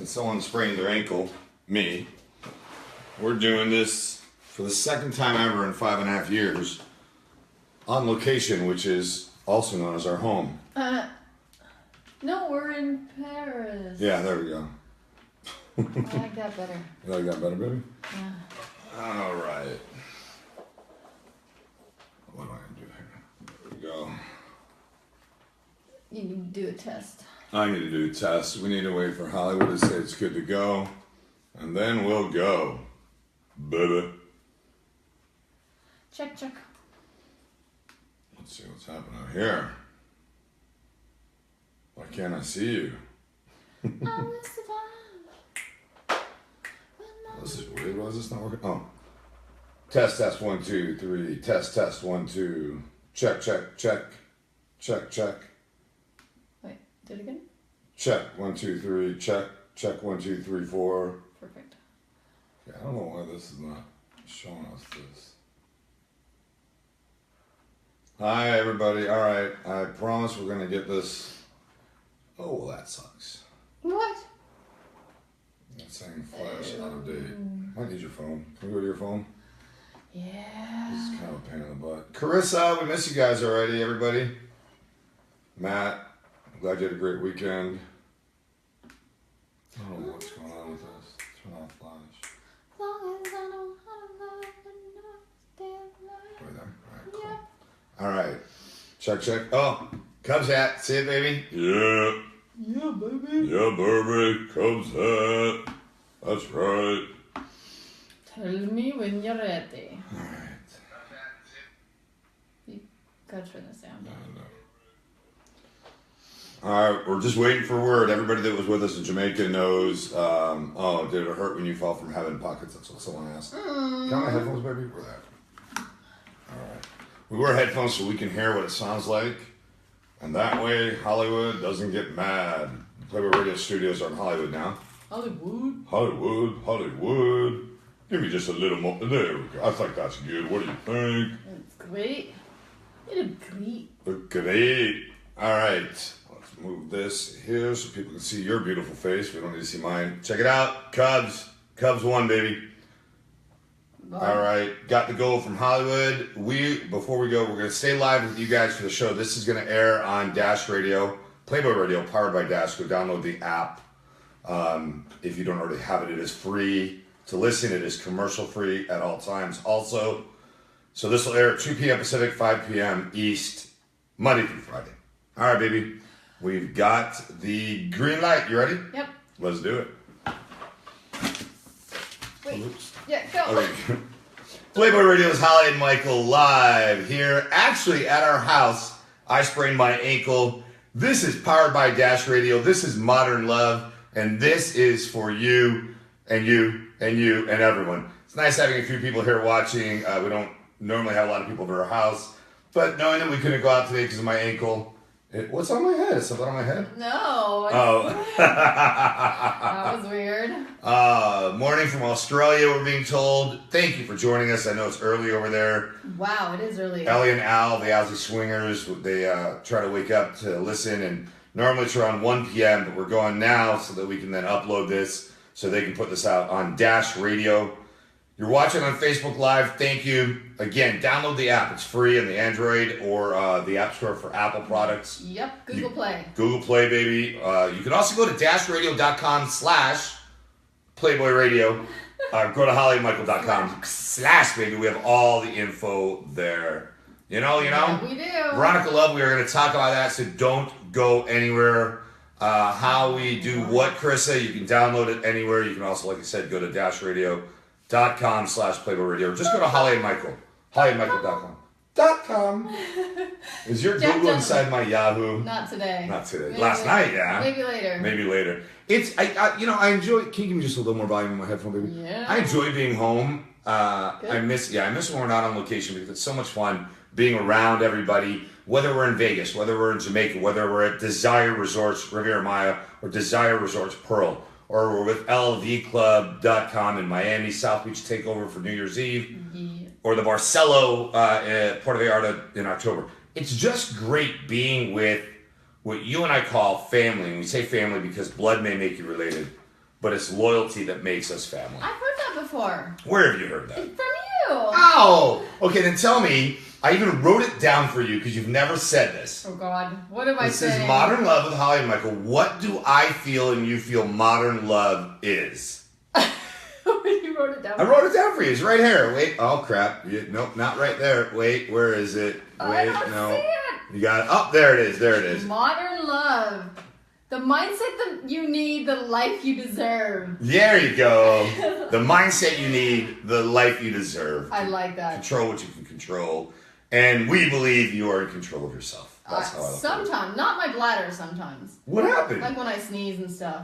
since someone sprained their ankle, me, we're doing this for the second time ever in 5.5 years on location, which is also known as our home. No, we're in Paris. Yeah, there we go. I like that better. You like that better, baby? Yeah. All right. What am I going to do here? There we go. You need to do a test. I need to do a test. We need to wait for Hollywood to say it's good to go. And then we'll go. Baby. Check. Let's see what's happening out here. Why can't I see you? This is weird. Why is this not working? Oh. Test 1 2 3. Test 1 2. Check. Wait, do it again? Check 1 2 3. Check 1 2 3 4. Perfect. Yeah, I don't know why this is not showing us this. Hi everybody. All right, I promise we're gonna get this. Oh, well, that sucks. What? It's saying flash out of date. Might need your phone. Can we go to your phone? Yeah. This is kind of a pain in the butt. Carissa, we miss you guys already, everybody. Matt, I'm glad you had a great weekend. I don't know what's going on with this. Turn off flash. As long as I know how to love and not stay alive. Right there. All right, cool. All right. Check. Oh, Cubs hat. See it, baby? Yeah. Yeah, baby. Yeah, baby. Cubs hat. That's right. Tell me when you're ready. All right. You gotta turn the sound down. All right, we're just waiting for word. Everybody that was with us in Jamaica knows. Oh, did it hurt when you fell from heaven pockets? That's what someone asked. Got my headphones, baby? Where that? All right. We wear headphones so we can hear what it sounds like. And that way, Hollywood doesn't get mad. Playboy Radio Studios are in Hollywood now. Hollywood. Give me just a little more. There we go. I think that's good. What do you think? It's great. You did great. Look great. All right. Let's move this here so people can see your beautiful face. We don't need to see mine. Check it out. Cubs won, baby. Bye. All right. Got the goal from Hollywood. Before we go, we're going to stay live with you guys for the show. This is going to air on Dash Radio, Playboy Radio, powered by Dash. Go download the app. If you don't already have it, it is free to listen. It is commercial free at all times. Also, so this will air at 2 p.m. Pacific, 5 p.m. East, Monday through Friday. All right, baby. We've got the green light. You ready? Yep. Let's do it. Wait. Oops. Yeah, go. Okay. Playboy Radio's Holli and Michael live here, actually at our house. I sprained my ankle. This is powered by Dash Radio. This is Modern Love, and this is for you and you and you and everyone. It's nice having a few people here watching. We don't normally have a lot of people at our house, but knowing that we couldn't go out today because of my ankle. What's on my head? Is something on my head? No. Oh. That was weird. Morning from Australia, we're being told. Thank you for joining us. I know it's early over there. Wow, it is early. Ellie and Al, the Aussie Swingers, they try to wake up to listen, and normally it's around 1 p.m., but we're going now so that we can then upload this so they can put this out on Dash Radio. You're watching on Facebook Live. Thank you. Again, download the app. It's free on the Android or the App Store for Apple products. Yep, Google Play. Google Play, baby. You can also go to dashradio.com/Playboy Radio. Go to hollyandmichael.com/, baby. We have all the info there. You know? Yeah, we do. Veronica Love, we are going to talk about that, so don't go anywhere. How we do what, Carissa, you can download it anywhere. You can also, like I said, go to dashradio.com/Playboy Radio. Or just go to Holli and Michael. hollyandmichael.com. Is your Google inside my Yahoo? Not today. Not today. Maybe Last night, yeah. Maybe later. It's I enjoy. Can you give me just a little more volume in my headphone, baby? Yeah. I enjoy being home. I miss when we're not on location because it's so much fun being around everybody. Whether we're in Vegas, whether we're in Jamaica, whether we're at Desire Resorts Riviera Maya or Desire Resorts Pearl, or we're with LVClub.com in Miami, South Beach Takeover for New Year's Eve, or the Barcelo Puerto Vallarta in October. It's just great being with what you and I call family. And we say family because blood may make you related, but it's loyalty that makes us family. I've heard that before. Where have you heard that? From you. Ow! Okay, then tell me. I even wrote it down for you because you've never said this. Oh God, what am I saying? This is Modern Love with Holli and Michael. What do I feel and you feel modern love is? You wrote it down. I wrote it down for you. It's right here. Wait. Oh crap. Nope, not right there. Wait. Where is it? Wait. I don't No. see it. You got it. Oh, there it is. There it is. Modern love. The mindset that you need, the life you deserve. There you go. The mindset you need, the life you deserve. I like that. Control what you can control. And we believe you are in control of yourself. That's how I look at it. Sometimes. Not my bladder sometimes. What happened? Like when I sneeze and stuff.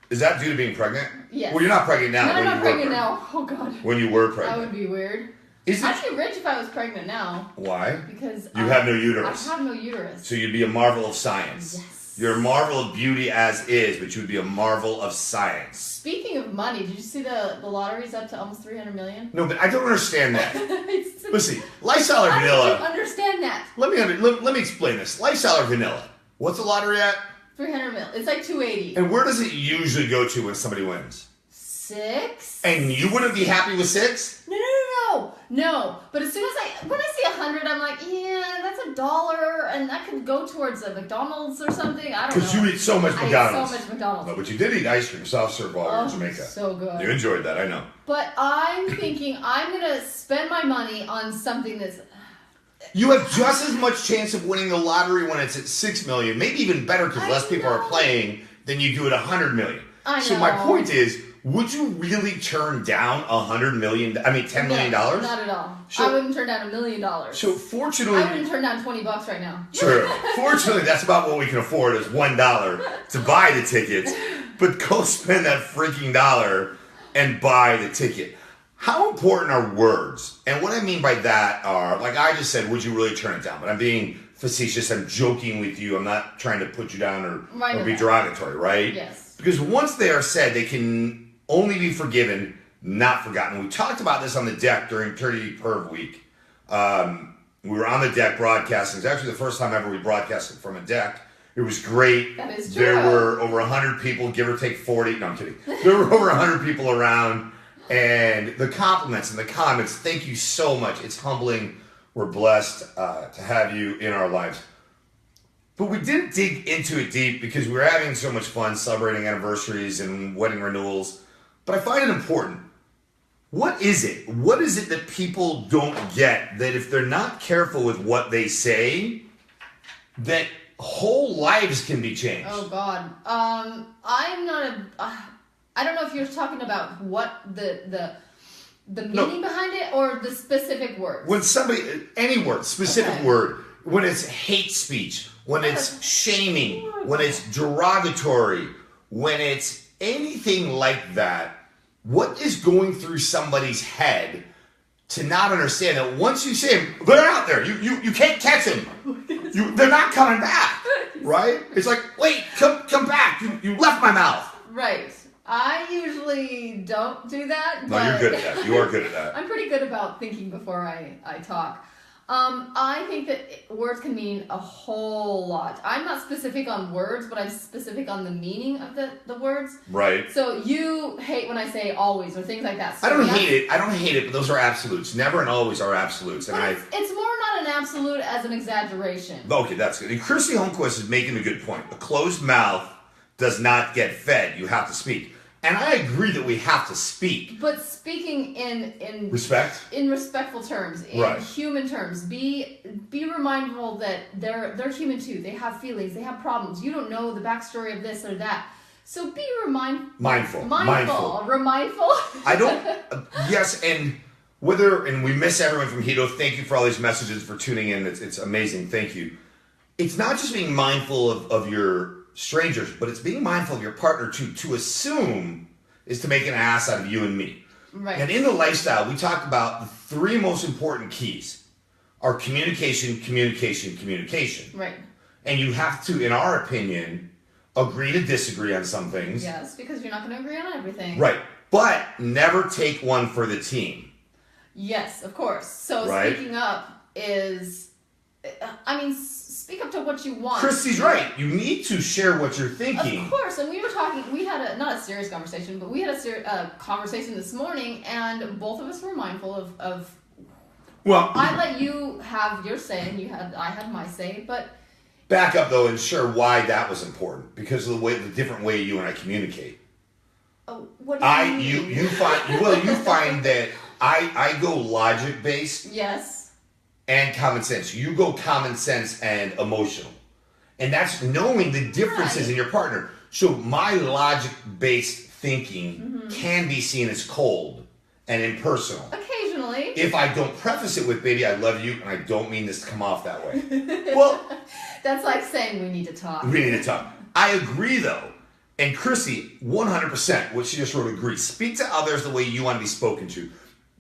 Is that due to being pregnant? Yes. Well, you're not pregnant now. No, I'm when not you were pregnant now. Oh God. When you were That pregnant. would be weird. Is it? I'd be rich if I was pregnant now. Why? Because You have no uterus. I have no uterus. So you'd be a marvel of science. Yes. You're a marvel of beauty as is, but you would be a marvel of science. Speaking of money, did you see the lottery's up to almost 300 million? No, but I don't understand that. It's- Listen, lifestyle or I vanilla? don't understand that. Let me explain this. Lifestyle or vanilla? What's the lottery at? 300 mil. It's like 280. And where does it usually go to when somebody wins? 6? And you wouldn't be happy with 6? No. But as soon as when I see 100, I'm like, yeah, that's $1, and that could go towards a McDonald's or something. I don't know. Because you eat so much I McDonald's. eat so much McDonald's. No, but you did eat ice cream, soft serve while you were in Jamaica. So good. You enjoyed that, I know. But I'm thinking I'm gonna spend my money on something that's. You have just as much chance of winning the lottery when it's at 6 million, maybe even better because less people are playing than you do at 100 million. I know. So my point is, would you really turn down $10 million? $10 million? No, not at all. So- I wouldn't turn down $1 million. So fortunately, I wouldn't turn down $20 right now. True. Fortunately, that's about what we can afford is $1 to buy the tickets. But go spend that freaking dollar and buy the ticket. How important are words? And what I mean by that are, like I just said, would you really turn it down? But I'm being facetious. I'm joking with you. I'm not trying to put you down or be derogatory, right? Yes. Because once they are said, they can only be forgiven, not forgotten. We talked about this on the deck during 30 Perv Week. We were on the deck broadcasting. It's actually the first time ever we broadcasted from a deck. It was great. That is true. There were over 100 people, give or take 40. No, I'm kidding. There were over 100 people around. And the compliments and the comments, thank you so much. It's humbling. We're blessed to have you in our lives. But we didn't dig into it deep because we were having so much fun celebrating anniversaries and wedding renewals. But I find it important. What is it? What is it that people don't get? That if they're not careful with what they say, that whole lives can be changed. Oh God. I'm not a. I don't know if you're talking about what the meaning behind it or the specific words. When somebody, any word, specific word, when it's hate speech, when it's shaming, when it's derogatory, when it's anything like that, what is going through somebody's head to not understand that once you say them, they're out there. You can't catch them. They're not coming back, right? It's like, wait, come back. You left my mouth. Right. I usually don't do that. No, you're good at that. You are good at that. I'm pretty good about thinking before I talk. I think that words can mean a whole lot. I'm not specific on words, but I'm specific on the meaning of the words. Right. So you hate when I say always or things like that. So I don't hate it, but those are absolutes. Never and always are absolutes. And it's more not an absolute as an exaggeration. Okay, that's good. And Christy Holmquist is making a good point. A closed mouth does not get fed. You have to speak. And I agree that we have to speak. But speaking in respect? In respectful terms, in human terms, be remindful that they're human too. They have feelings, they have problems. You don't know the backstory of this or that. So be mindful. I don't yes, and we miss everyone from Hito. Thank you for all these messages, for tuning in. It's amazing. Thank you. It's not just being mindful of your strangers, but it's being mindful of your partner too. To assume is to make an ass out of you and me. Right. And in the lifestyle, we talked about the 3 most important keys are communication. Right. And you have to, in our opinion, agree to disagree on some things. Yes, because you're not going to agree on everything. Right. But never take one for the team. Yes, of course. So speaking up is, speak up to what you want. Christy's right. You need to share what you're thinking. Of course, and we were talking, we had not a serious conversation, but we had a conversation this morning, and both of us were mindful of well, I let you have your say, and I had my say, but... Back up, though, and share why that was important, because of the different way you and I communicate. Oh, what do you mean? You find that I go logic-based. Yes. And common sense. You go common sense and emotional. And that's knowing the differences in your partner. So my logic-based thinking can be seen as cold and impersonal. Occasionally. If I don't preface it with, baby, I love you, and I don't mean this to come off that way. Well, that's like saying we need to talk. We need to talk. I agree, though. And Chrissy, 100%, what she just wrote, agrees. Speak to others the way you want to be spoken to.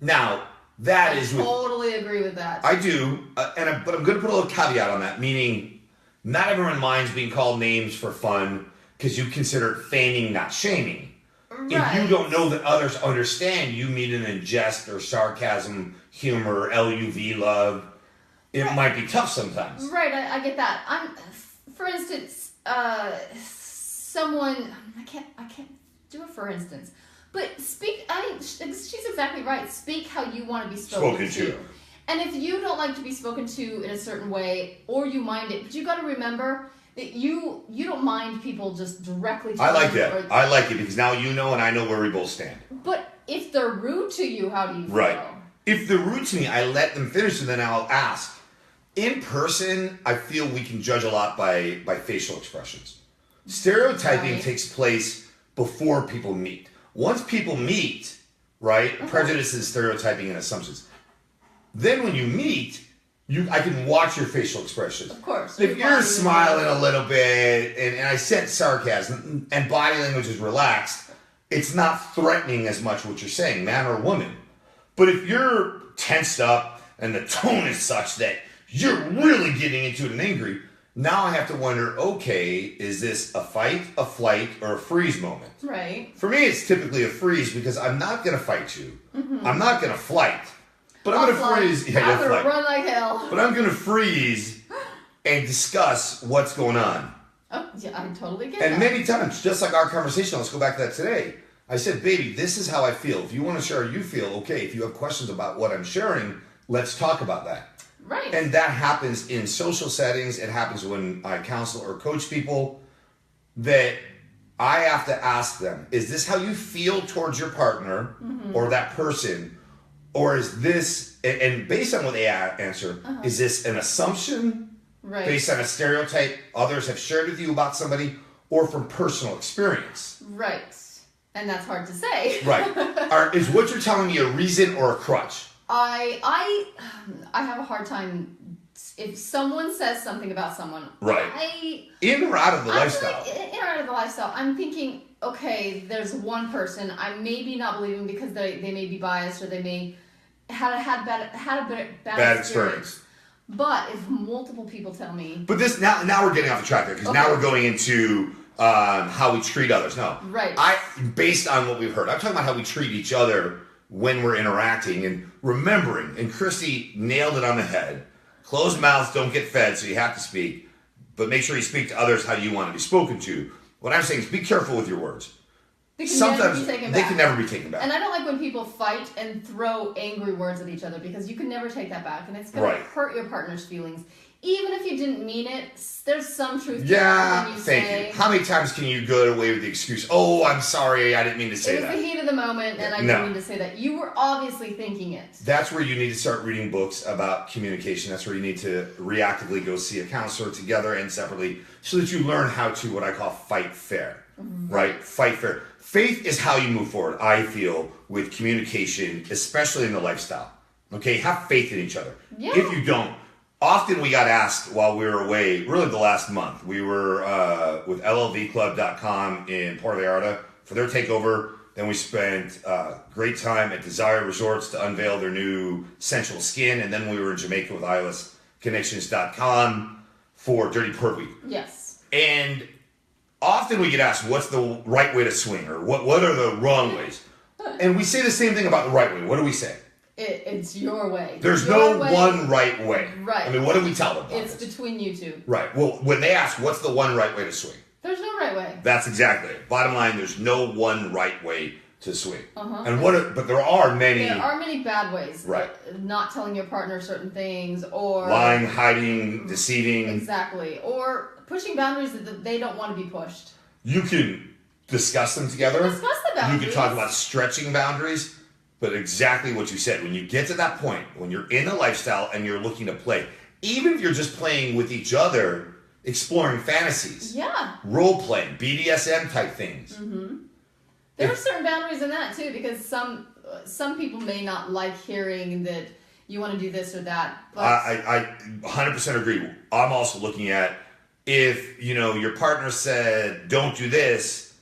Now, I totally agree with that. I do, but I'm going to put a little caveat on that, meaning not everyone minds being called names for fun because you consider it feigning, not shaming. Right. If you don't know that others understand, you mean it in jest or sarcasm, humor, LUV love. It might be tough sometimes. Right, I get that. For instance, someone I can't do it for instance. But she's exactly right. Speak how you want to be spoken to. And if you don't like to be spoken to in a certain way, or you mind it, but you got to remember that you don't mind people just directly telling you. I like that. I like it because now you know and I know where we both stand. But if they're rude to you, how do you feel? Right. If they're rude to me, I let them finish and then I'll ask. In person, I feel we can judge a lot by facial expressions. Stereotyping takes place before people meet. Once people meet, right, prejudices, stereotyping, and assumptions. Then when you meet, I can watch your facial expressions. Of course. If you're smiling a little bit, and I sense sarcasm, and body language is relaxed, it's not threatening as much what you're saying, man or woman. But if you're tensed up, and the tone is such that you're really getting into it and angry, now I have to wonder, okay, is this a fight, a flight, or a freeze moment? Right. For me, it's typically a freeze because I'm not going to fight you. I'm not going to flight. But I'm going to freeze. Yeah, I'm going to run like hell. But I'm going to freeze and discuss what's going on. Oh, yeah, I totally get that. And many times, just like our conversation, let's go back to that today. I said, baby, this is how I feel. If you want to share how you feel, okay. If you have questions about what I'm sharing, let's talk about that. Right. And that happens in social settings. It happens when I counsel or coach people that I have to ask them, is this how you feel towards your partner or that person? Or is this, and based on what they answer, is this an assumption based on a stereotype others have shared with you about somebody or from personal experience? Right. And that's hard to say. Right. Is what you're telling me a reason or a crutch? I have a hard time if someone says something about someone. Right. In or out of the lifestyle. In or out of the lifestyle. I'm thinking, okay, there's one person I maybe not believing because they may be biased or they may had a bad experience. But if multiple people tell me. But this now we're getting off the track there because now we're going into how we treat others. No. Right. Based on what we've heard, I'm talking about how we treat each other when we're interacting and remembering, and Christy nailed it on the head. Closed mouths don't get fed, so you have to speak, but make sure you speak to others how you want to be spoken to. What I'm saying is be careful with your words. Sometimes they can never be taken back. And I don't like when people fight and throw angry words at each other because you can never take that back, and it's going to hurt your partner's feelings. Even if you didn't mean it, there's some truth to it when you say. How many times can you go away with the excuse, oh, I'm sorry, I didn't mean to say that. It was the heat of the moment, and I didn't mean to say that. You were obviously thinking it. That's where you need to start reading books about communication. That's where you need to reactively go see a counselor together and separately so that you learn how to, what I call, fight fair. Right? Fight fair. Faith is how you move forward, I feel, with communication, especially in the lifestyle. Okay? Have faith in each other. Yeah. If you don't, often we got asked while we were away, really the last month, we were with llvclub.com in Puerto Vallarta for their takeover. Then we spent great time at Desire Resorts to unveil their new sensual skin. And then we were in Jamaica with ILSconnections.com for Dirty Perv Week. Yes. And often we get asked, what's the right way to swing? Or what are the wrong ways? And we say the same thing about the right way. What do we say? It's your way. There's your no way. one right way. Right. I mean, what do we tell them? It's between you two. Right. Well, when they ask, what's the one right way to swing? There's no right way. That's exactly it. Bottom line, there's no one right way to swing. Uh-huh. And but there are many. There are many bad ways. Right. Not telling your partner certain things, or lying, hiding, deceiving. Exactly. Or pushing boundaries that they don't want to be pushed. You can discuss them together. Discuss the boundaries. You can talk about stretching boundaries. But exactly what you said, when you get to that point, when you're in a lifestyle and you're looking to play, even if you're just playing with each other, exploring fantasies, role playing, BDSM type things. Mm-hmm. There are certain boundaries in that too, because some people may not like hearing that you want to do this or that. But I 100% agree. I'm also looking at if your partner said don't do this,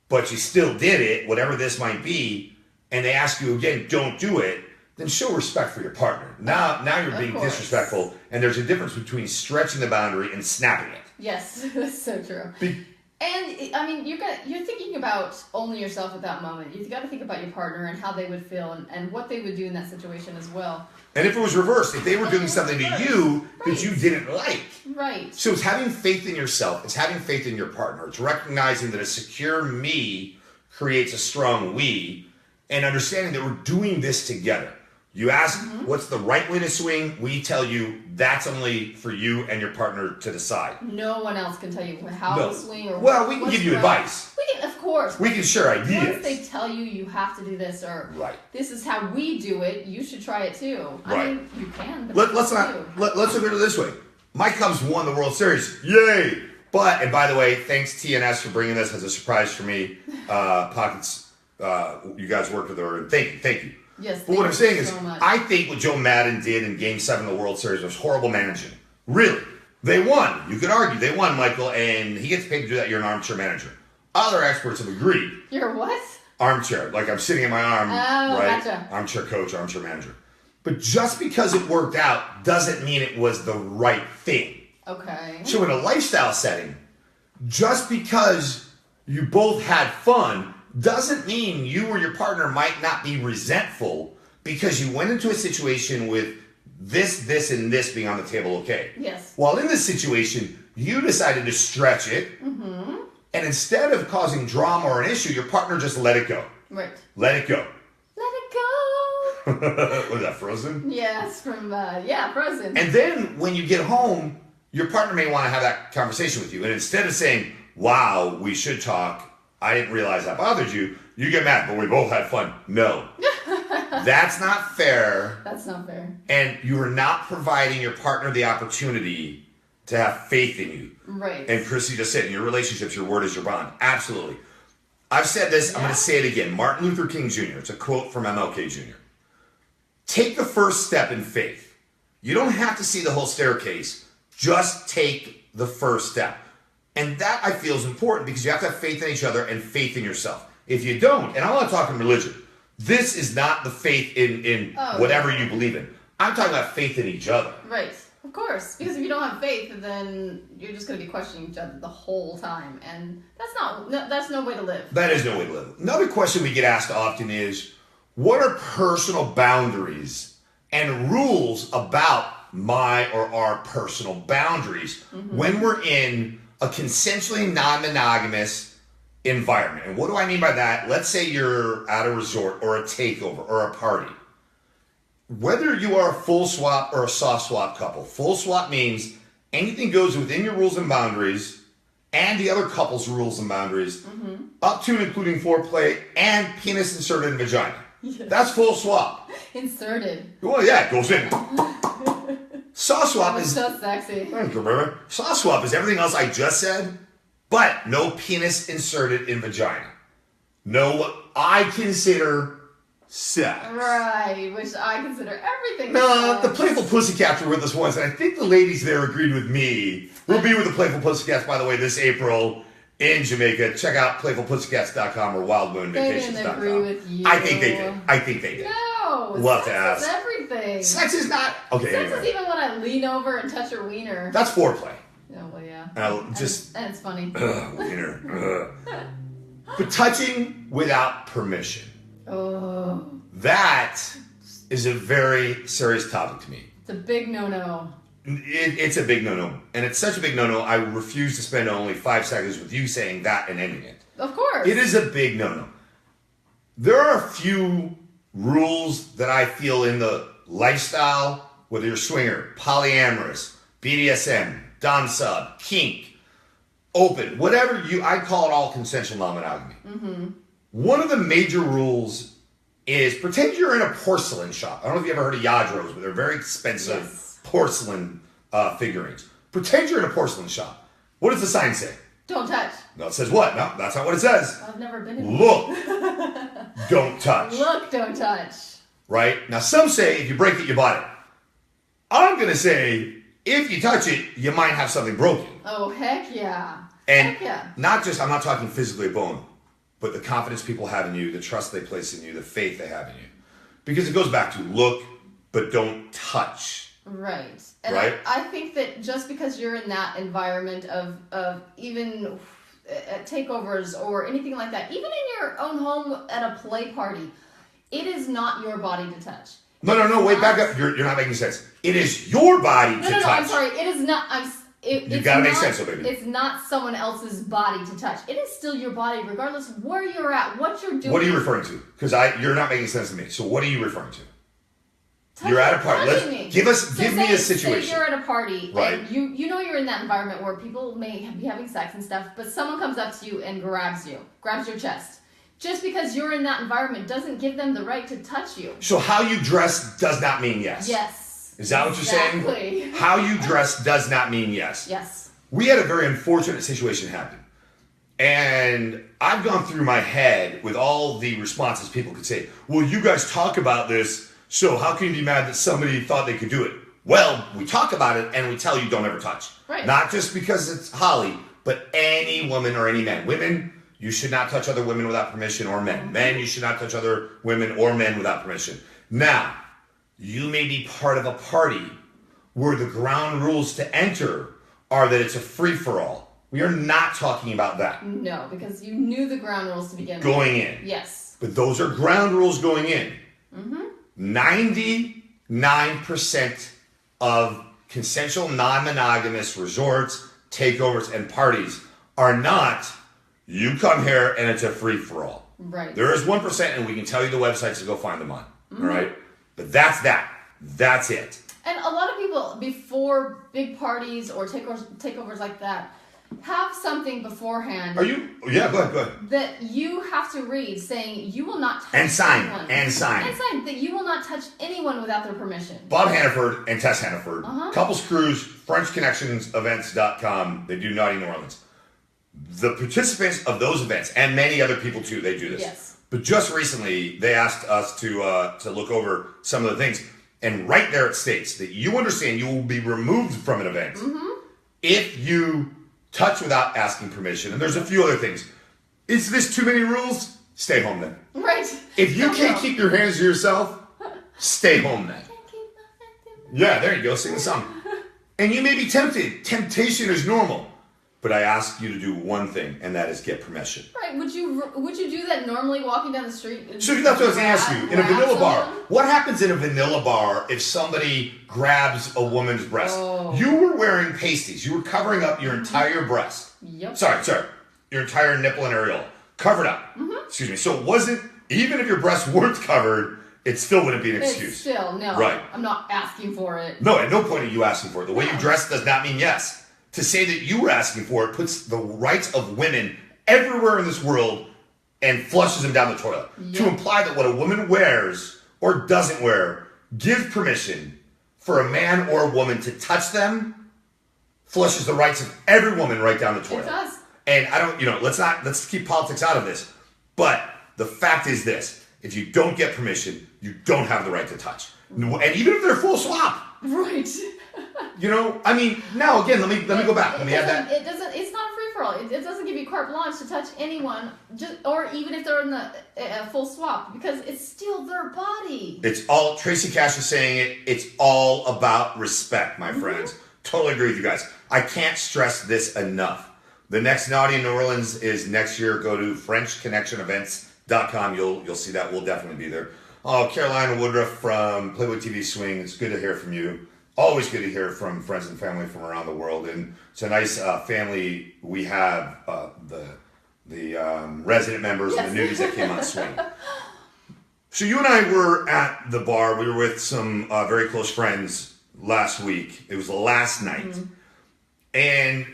but you still did it, whatever this might be. And they ask you again, don't do it, then show respect for your partner. Now you're being disrespectful, and there's a difference between stretching the boundary and snapping it. Yes, that's so true. And I mean, you're thinking about only yourself at that moment. You've got to think about your partner and how they would feel and what they would do in that situation as well. And if it was reversed, if they were doing something to you that you didn't like. Right. So it's having faith in yourself. It's having faith in your partner. It's recognizing that a secure me creates a strong we. And understanding that we're doing this together. You ask, what's the right way to swing? We tell you that's only for you and your partner to decide. No one else can tell you how to swing or well, we can give you advice. We can, of course. We can share ideas. Once they tell you have to do this or this is how we do it, you should try it too. I mean, you can. But let's look at it this way. My Cubs won the World Series. Yay! But, and by the way, thanks TNS for bringing this as a surprise for me. Pockets. You guys worked with her, and thank you. Yes. But what I'm saying is, so much. I think what Joe Madden did in Game 7 of the World Series was horrible managing. Really. They won. You could argue they won, Michael, and he gets paid to do that. You're an armchair manager. Other experts have agreed. You're what? Armchair. Like I'm sitting in my arm, right? Gotcha. Armchair coach, armchair manager. But just because it worked out doesn't mean it was the right thing. Okay. So in a lifestyle setting, just because you both had fun doesn't mean you or your partner might not be resentful because you went into a situation with this, and this being on the table, okay? Yes. While in this situation, you decided to stretch it, and instead of causing drama or an issue, your partner just let it go. Right. Let it go. Let it go. Was that Frozen? Yes, from, Frozen. And then when you get home, your partner may want to have that conversation with you. And instead of saying, wow, we should talk, I didn't realize that bothered you. You get mad, but we both had fun. No. That's not fair. That's not fair. And you are not providing your partner the opportunity to have faith in you. Right. And Chrissy just said, in your relationships, your word is your bond. Absolutely. I've said this, I'm going to say it again. Martin Luther King Jr., it's a quote from MLK Jr. Take the first step in faith. You don't have to see the whole staircase. Just take the first step. And that, I feel, is important because you have to have faith in each other and faith in yourself. If you don't, and I'm not talking religion, this is not the faith in whatever you believe in. I'm talking about faith in each other. Right. Of course. Because if you don't have faith, then you're just going to be questioning each other the whole time. And that's no way to live. That is no way to live. Another question we get asked often is, what are personal boundaries and rules about my or our personal boundaries when we're in a consensually non-monogamous environment? And what do I mean by that? Let's say you're at a resort or a takeover or a party. Whether you are a full swap or a soft swap couple, full swap means anything goes within your rules and boundaries and the other couple's rules and boundaries, up to and including foreplay and penis inserted in vagina. Yes. That's full swap. Inserted. Well, yeah, it goes in. Soft swap is so sexy. Soft swap is everything else I just said, but no penis inserted in vagina. No, what I consider sex. Right, which I consider everything. No, the Playful Pussycats were with us once, and I think the ladies there agreed with me. We'll be with the Playful Pussycats, by the way, this April in Jamaica. Check out playfulpussycats.com or wildmoonvacations.com. They didn't agree with you. I think they did. No, we'll have sex to ask. is everything. Sex is not okay. Sex is even when I lean over and touch her wiener. That's foreplay. Oh well, yeah. And it's funny. Wiener. But touching without permission. Oh. That is a very serious topic to me. It's a big no-no. It's a big no-no. And it's such a big no-no, I refuse to spend only 5 seconds with you saying that and ending it. Of course. It is a big no-no. There are a few rules that I feel in the lifestyle, whether you're swinger, polyamorous, BDSM, dom sub, kink, open, whatever I call it all consensual non-monogamy. Mm-hmm. One of the major rules is pretend you're in a porcelain shop. I don't know if you ever heard of Yadros, but they're very expensive porcelain figurines. Pretend you're in a porcelain shop. What does the sign say? Don't touch. No, it says what? No, that's not what it says. I've never been in. Look, don't touch. Look, don't touch. Right? Now, some say if you break it, you bought it. I'm going to say if you touch it, you might have something broken. Oh, heck yeah. And heck yeah. not just, I'm not talking physically a bone, but the confidence people have in you, the trust they place in you, the faith they have in you. Because it goes back to look, but don't touch. Right. And right? I think that just because you're in that environment of even takeovers or anything like that, even in your own home at a play party, it is not your body to touch. No, wait, back up. You're not making sense. It is your body to touch. No, I'm sorry. It is not. You gotta make sense of it. It's not someone else's body to touch. It is still your body, regardless of where you're at, what you're doing. What are you referring to? Because you're not making sense to me. So what are you referring to? You're at a party. Give me a situation. Say you're at a party, right? And you know you're in that environment where people may be having sex and stuff, but someone comes up to you and grabs your chest. Just because you're in that environment doesn't give them the right to touch you. So how you dress does not mean yes. Yes. Is that what you're saying? How you dress does not mean yes. Yes. We had a very unfortunate situation happen. And I've gone through my head with all the responses people could say. Well, you guys talk about this, so how can you be mad that somebody thought they could do it? Well, we talk about it and we tell you don't ever touch. Right. Not just because it's Holly, but any woman or any man. Women, you should not touch other women without permission, or men. Men, you should not touch other women or men without permission. Now, you may be part of a party where the ground rules to enter are that it's a free-for-all. We are not talking about that. No, because you knew the ground rules to begin with. Going in. Yes. But those are ground rules going in. Mm-hmm. 99% of consensual non-monogamous resorts, takeovers, and parties are not, you come here and it's a free-for-all. Right. There is 1%, and we can tell you the websites to go find them on. Mm-hmm. All right? But that's that. That's it. And a lot of people, before big parties or takeovers like that, have something beforehand. Yeah, go ahead. That you have to read saying you will not touch anyone. And sign. That you will not touch anyone without their permission. Bob Hannaford and Tess Hannaford. Couples Cruise, FrenchConnectionsEvents.com. They do Naughty New Orleans. The participants of those events, and many other people too, they do this. Yes. But just recently, they asked us to look over some of the things. And right there it states that you understand you will be removed from an event if you touch without asking permission. And there's a few other things. Is this too many rules? Stay home then. Right. If you can't keep your hands to yourself, stay home then. Yeah, there you go. Sing the song. And you may be tempted. Temptation is normal. But I ask you to do one thing, and that is get permission. Right. Would you do that normally walking down the street? So that's what I was going to ask you. In a vanilla bar, what happens in a vanilla bar if somebody grabs a woman's breast? Oh. You were wearing pasties. You were covering up your entire breast. Yep. Sorry. Your entire nipple and areola. Covered up. Excuse me. So it wasn't, even if your breasts weren't covered, it still wouldn't be an excuse. No. Right. I'm not asking for it. No, at no point are you asking for it. The way you dress does not mean yes. To say that you were asking for it puts the rights of women everywhere in this world and flushes them down the toilet. Yep. To imply that what a woman wears or doesn't wear gives permission for a man or a woman to touch them flushes the rights of every woman right down the toilet. It does. And I don't, let's keep politics out of this. But the fact is this: if you don't get permission, you don't have the right to touch. And even if they're full swap. Right. Now again, let me go back. Let me add that. It's not a free-for-all. It doesn't give you carte blanche to touch anyone, or even if they're in the full swap, because it's still their body. It's all, Tracy Cash is saying it, it's all about respect, my friends. Totally agree with you guys. I can't stress this enough. The next Naughty in New Orleans is next year. Go to FrenchConnectionEvents.com. You'll see that. We'll definitely be there. Oh, Carolina Woodruff from Playboy TV Swing. It's good to hear from you. Always good to hear from friends and family from around the world. And it's a nice family we have, the resident members and the newbies that came on Swing. So you and I were at the bar. We were with some very close friends last week. It was the last night. Mm-hmm. And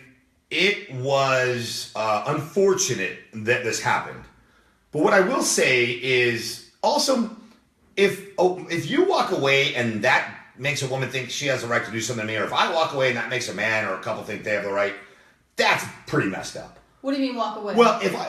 it was unfortunate that this happened. But what I will say is also, if you walk away and that makes a woman think she has the right to do something to me, or if I walk away and that makes a man or a couple think they have the right, that's pretty messed up. What do you mean walk away? Well, if I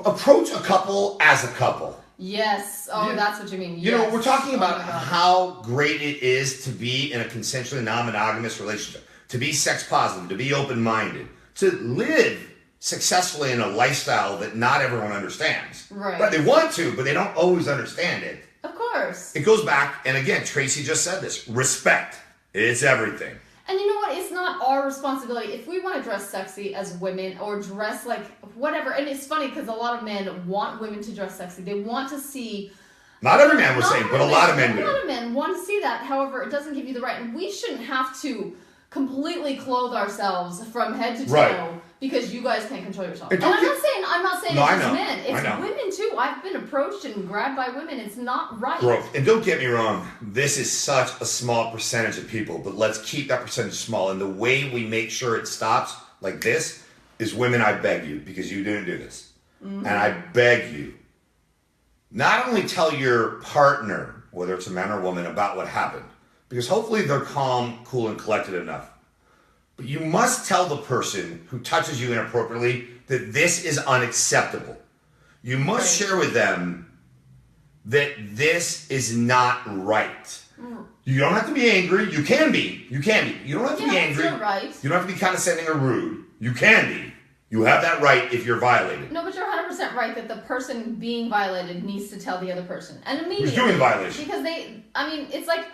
approach a couple as a couple. Yes. Oh, that's what you mean. You know, we're talking about how great it is to be in a consensually non-monogamous relationship, to be sex positive, to be open-minded, to live successfully in a lifestyle that not everyone understands. Right. But they want to, but they don't always understand it. Of course. It goes back, and again, Tracy just said this, respect. It's everything. And you know what? It's not our responsibility. If we want to dress sexy as women or dress like whatever, and it's funny because a lot of men want women to dress sexy. They want to see... Not every man was saying, but a lot of men do. A lot of men want to see that. However, it doesn't give you the right. And we shouldn't have to completely clothe ourselves from head to toe because you guys can't control yourself. And I'm not saying it's just men. It's women too. I've been approached and grabbed by women. It's not right. Growth. And don't get me wrong, this is such a small percentage of people, but let's keep that percentage small. And the way we make sure it stops like this is women, I beg you, because you didn't do this. Mm-hmm. And I beg you, not only tell your partner, whether it's a man or woman, about what happened, because hopefully they're calm, cool, and collected enough. But you must tell the person who touches you inappropriately that this is unacceptable. You must share with them that this is not right. You don't have to be angry. You can be. You don't have to be angry. Right. You don't have to be condescending or rude. You can be. You have that right if you're violated. No, but you're 100% right that the person being violated needs to tell the other person. And immediately. Who's doing the violation? Because it's like...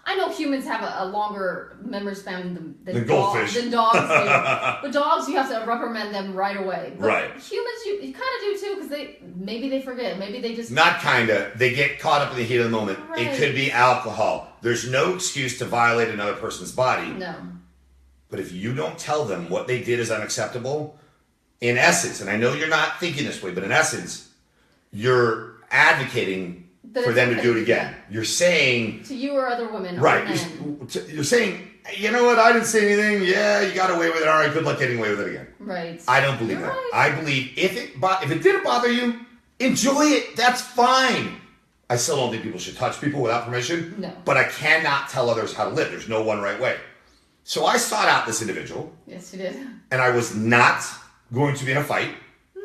I know humans have a longer memory span than goldfish. Than dogs do. But dogs, you have to reprimand them right away. But right. Humans, you kind of do too, because maybe they forget. Maybe they just... Not kind of. They get caught up in the heat of the moment. Right. It could be alcohol. There's no excuse to violate another person's body. No. But if you don't tell them what they did is unacceptable, in essence, and I know you're not thinking this way, but in essence, you're advocating for them to do it again. Yeah. You're saying... To you or other women. Right. You're saying, you know what, I didn't say anything. Yeah, you got away with it. All right, good luck getting away with it again. Right. I don't believe that. Right. I believe if it didn't bother you, enjoy it. That's fine. I still don't think people should touch people without permission. No. But I cannot tell others how to live. There's no one right way. So I sought out this individual. Yes, you did. And I was not going to be in a fight.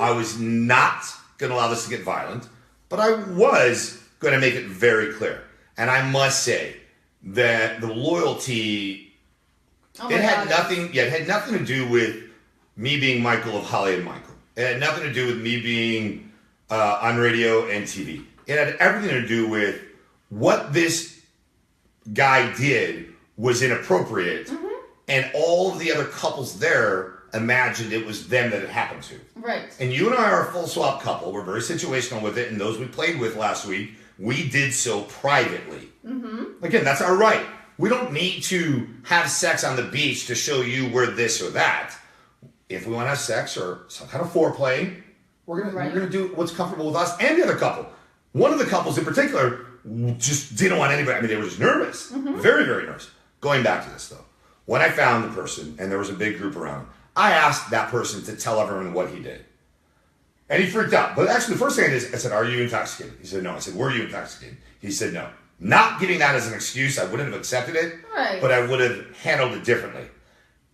I was not going to allow this to get violent. But I was going to make it very clear. And I must say that the loyalty, it had nothing to do with me being Michael of Holli and Michael. It had nothing to do with me being on radio and TV. It had everything to do with what this guy did was inappropriate. Mm-hmm. And all of the other couples there imagined it was them that it happened to. Right. And you and I are a full swap couple. We're very situational with it. And those we played with last week, we did so privately. Mm-hmm. Again, that's our right. We don't need to have sex on the beach to show you we're this or that. If we want to have sex or some kind of foreplay, we're gonna do what's comfortable with us and the other couple. One of the couples in particular just didn't want anybody. I mean, they were just nervous. Mm-hmm. Very, very nervous. Going back to this, though. When I found the person and there was a big group around, I asked that person to tell everyone what he did. And he freaked out. But actually, the first thing I did, I said, "Are you intoxicated?" He said, "No." I said, "Were you intoxicated?" He said, "No." Not giving that as an excuse, I wouldn't have accepted it, right. But I would have handled it differently.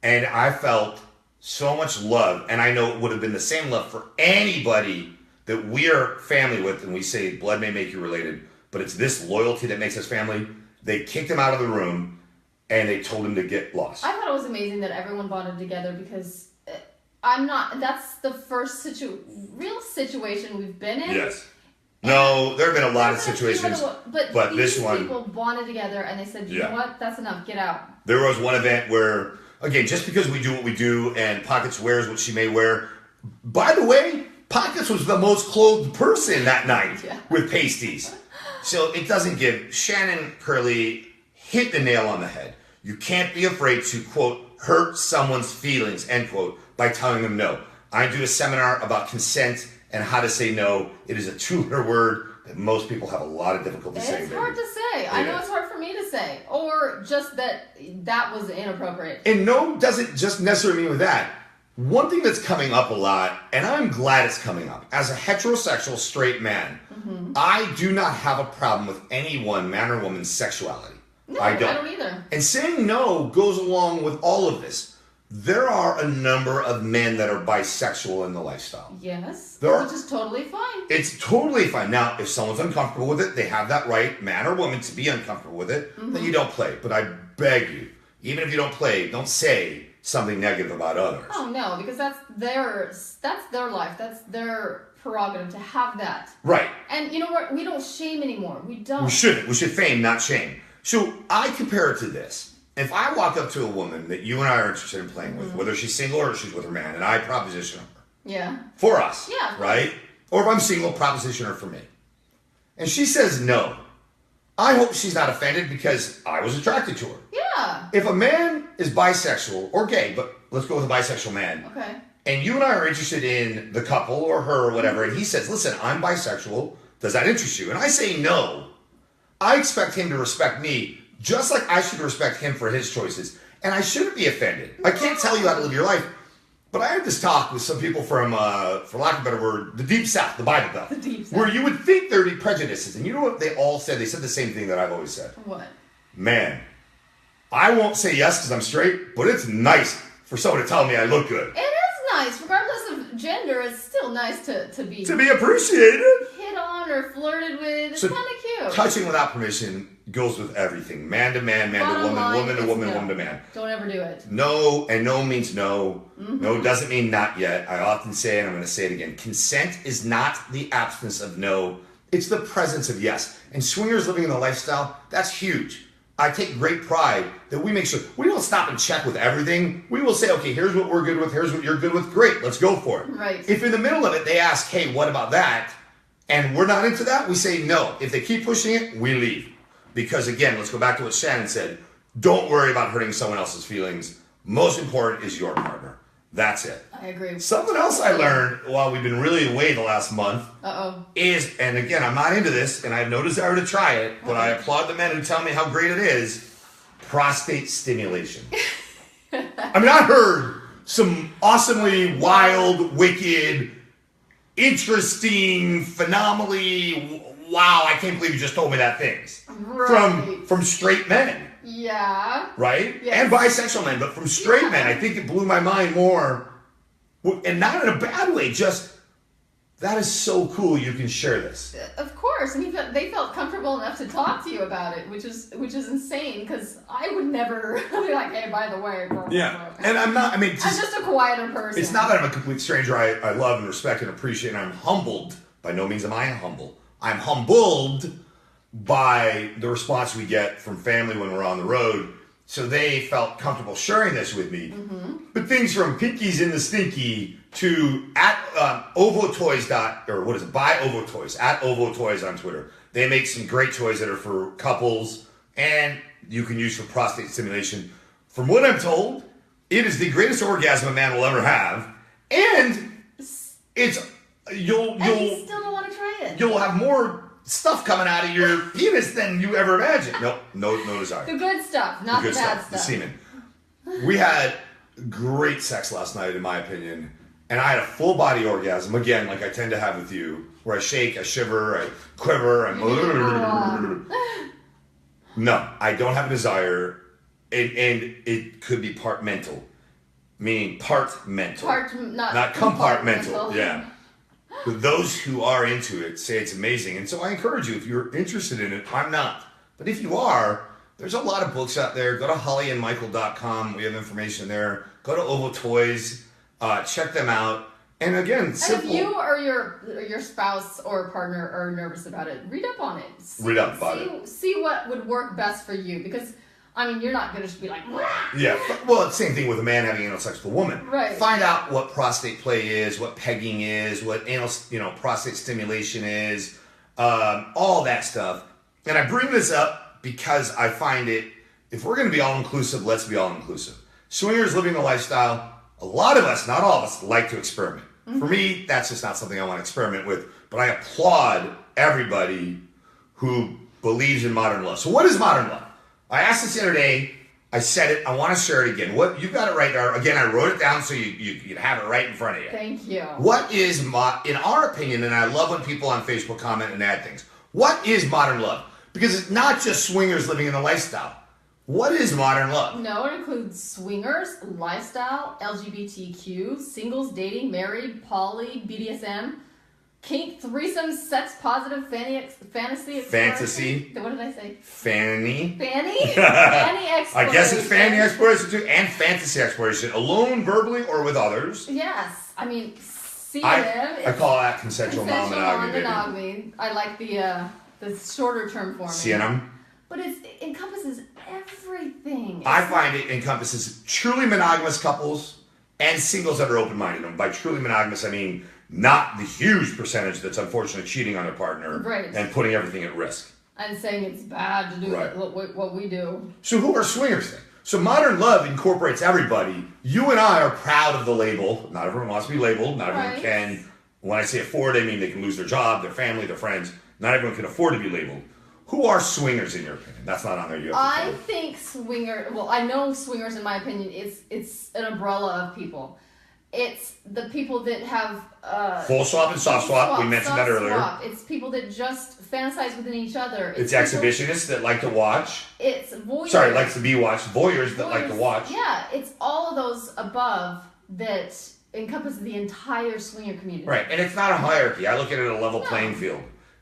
And I felt so much love, and I know it would have been the same love for anybody that we are family with, and we say blood may make you related, but it's this loyalty that makes us family. They kicked him out of the room, and they told him to get lost. I thought it was amazing that everyone bonded together because that's the first real situation we've been in. Yes. No, there have been a lot of situations, but this one... people bonded together and they said, you know what, that's enough, get out. There was one event where, again, just because we do what we do and Pockets wears what she may wear, by the way, Pockets was the most clothed person that night with pasties. So it doesn't give. Shannon Curley hit the nail on the head. You can't be afraid to, quote, hurt someone's feelings, end quote, by telling them no. I do a seminar about consent and how to say no. It is a two-letter word that most people have a lot of difficulty saying. It's hard to say. I know it's hard for me to say. Or just that was inappropriate. And no doesn't just necessarily mean with that. One thing that's coming up a lot, and I'm glad it's coming up, as a heterosexual straight man, I do not have a problem with anyone, man or woman's sexuality. No, I don't either. And saying no goes along with all of this. There are a number of men that are bisexual in the lifestyle. Yes. Which is totally fine. It's totally fine. Now, if someone's uncomfortable with it, they have that right, man or woman, to be uncomfortable with it, then you don't play. But I beg you, even if you don't play, don't say something negative about others. Oh, no, because that's their life. That's their prerogative to have that. Right. And you know what? We don't shame anymore. We don't. We shouldn't. We should fame, not shame. So I compare it to this. If I walk up to a woman that you and I are interested in playing with, whether she's single or she's with her man, and I proposition her. Yeah. For us. Yeah. Right? Or if I'm single, proposition her for me. And she says no. I hope she's not offended because I was attracted to her. Yeah. If a man is bisexual or gay, but let's go with a bisexual man. Okay. And you and I are interested in the couple or her or whatever, and he says, listen, I'm bisexual. Does that interest you? And I say no. I expect him to respect me just like I should respect him for his choices. And I shouldn't be offended. I can't tell you how to live your life. But I had this talk with some people from, for lack of a better word, the Deep South, the Bible Belt. The Deep South. Where you would think there'd be prejudices. And you know what they all said? They said the same thing that I've always said. What? Man, I won't say yes because I'm straight, but it's nice for someone to tell me I look good. It is nice. Regardless of gender, it's still nice to be... To be appreciated. Hit on or flirted with. It's kind of cute. Touching without permission goes with everything. Man to man, man to woman, woman to woman, woman to man. Don't ever do it. No, and no means no. No doesn't mean not yet. I often say, and I'm going to say it again, consent is not the absence of no. It's the presence of yes. And swingers living in the lifestyle, that's huge. I take great pride that we make sure we don't stop and check with everything. We will say, okay, here's what we're good with, here's what you're good with. Great, let's go for it. Right. If in the middle of it they ask, hey, what about that? And we're not into that, we say no. If they keep pushing it, we leave. Because again, let's go back to what Shannon said. Don't worry about hurting someone else's feelings. Most important is your partner. That's it. I agree. Something else I learned while we've been really away the last month is, and again, I'm not into this, and I have no desire to try it, but I applaud the men who tell me how great it is, prostate stimulation. I mean, I heard some awesomely wild, wicked, interesting, phenomenally, wow, I can't believe you just told me that things. Right. From straight men. Yeah. Right? Yes. And bisexual men, but from straight men, I think it blew my mind more. And not in a bad way, just, that is so cool you can share this. Of course. And they felt comfortable enough to talk to you about it, which is insane, because I would never be like, hey, by the way. Yeah. And I'm not, I mean. I'm just a quieter person. It's not that I'm a complete stranger. I love and respect and appreciate, and I'm humbled. By no means am I humble. I'm humbled by the response we get from family when we're on the road. So they felt comfortable sharing this with me. But things from Pinkies in the Stinky to at Ovotoys buy Ovotoys, at Ovotoys on Twitter. They make some great toys that are for couples and you can use for prostate stimulation. From what I'm told, it is the greatest orgasm a man will ever have. And it's you'll you still don't want to try it. You'll have more stuff coming out of your penis than you ever imagined. No desire. The good stuff, not the bad stuff. The semen. We had great sex last night, in my opinion, and I had a full body orgasm, again, like I tend to have with you, where I shake, I shiver, I quiver, No, I don't have a desire, and it could be part mental, meaning part mental. Not compartmental. Yeah. But those who are into it say it's amazing. And so I encourage you, if you're interested in it, I'm not. But if you are, there's a lot of books out there. Go to hollyandmichael.com. We have information there. Go to Ovo Toys. Check them out. And again, simple. And if you or your spouse or partner are nervous about it, read up on it. See what would work best for you. Because, I mean, you're not going to be like, wah! Yeah. Well, it's the same thing with a man having anal sex with a woman. Right. Find out what prostate play is, what pegging is, what anal, prostate stimulation is, all that stuff. And I bring this up because I find it, if we're going to be all-inclusive, let's be all-inclusive. Swingers living the lifestyle, a lot of us, not all of us, like to experiment. For me, that's just not something I want to experiment with. But I applaud everybody who believes in modern love. So what is modern love? I asked this the other day. I said it. I want to share it again. What you got it right there. Again, I wrote it down so you have it right in front of you. Thank you. What is, in our opinion, and I love when people on Facebook comment and add things, what is modern love? Because it's not just swingers living in the lifestyle. What is modern love? No, it includes swingers, lifestyle, LGBTQ, singles, dating, married, poly, BDSM, kink, threesomes, sex positive, fantasy. What did I say? Fanny. Fanny exploration. I guess it's fanny exploration too, and fantasy exploration, alone, verbally, or with others. Yes, I mean, I call that consensual non-monogamy. I like the shorter term form. CNM. But it encompasses everything. I find it encompasses truly monogamous couples and singles that are open-minded. And by truly monogamous, I mean not the huge percentage that's unfortunately cheating on their partner and putting everything at risk. And saying it's bad to do what we do. So who are swingers then? So modern love incorporates everybody. You and I are proud of the label. Not everyone wants to be labeled. Not everyone can. When I say afford, I mean they can lose their job, their family, their friends. Not everyone can afford to be labeled. Who are swingers in your opinion? That's not on there. I think I know swingers in my opinion. It's an umbrella of people. It's the people that have full swap and soft swap. We mentioned that earlier. Swap. It's people that just fantasize within each other. It's exhibitionists that like to watch. It's voyeurs. Sorry, likes to be watched. Voyeurs that like to watch. Yeah, it's all of those above that encompass the entire swinger community. Right, and it's not a hierarchy. I look at it as a level playing field.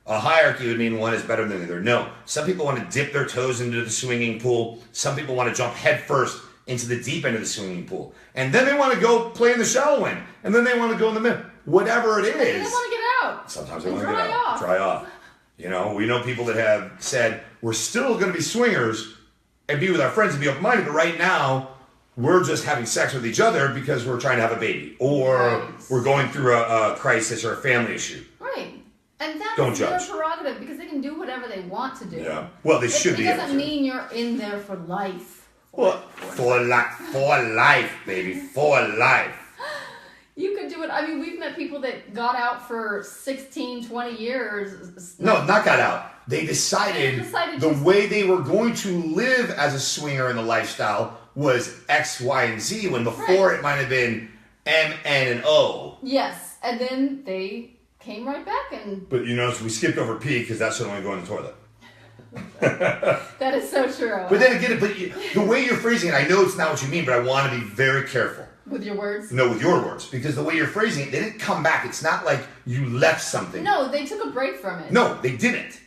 A hierarchy would mean one is better than the other. No, some people want to dip their toes into the swinging pool. Some people want to jump head first into the deep end of the swinging pool. And then they want to go play in the shallow end. And then they want to go in the middle. Whatever it is. They want to get out. Sometimes they want to get out. Dry off. You know, we know people that have said, we're still going to be swingers and be with our friends and be open-minded, but right now, we're just having sex with each other because we're trying to have a baby. Or we're going through a crisis or a family issue. Right. And that's their prerogative because they can do whatever they want to do. Yeah. Well, they should be able to. It doesn't mean you're in there for life. Well, for life, baby. For life. You could do it. I mean, we've met people that got out for 16, 20 years. No, not got out. They decided the way they were going to live as a swinger in the lifestyle was X, Y, and Z, when before it might have been M, N, and O. Yes. And then they came right back and... But you notice we skipped over P because that should only go in the toilet. That is so true. But then again, the way you're phrasing it, I know it's not what you mean, but I want to be very careful. With your words? No, with your words. Because the way you're phrasing it, they didn't come back. It's not like you left something. No, they took a break from it. No, they didn't.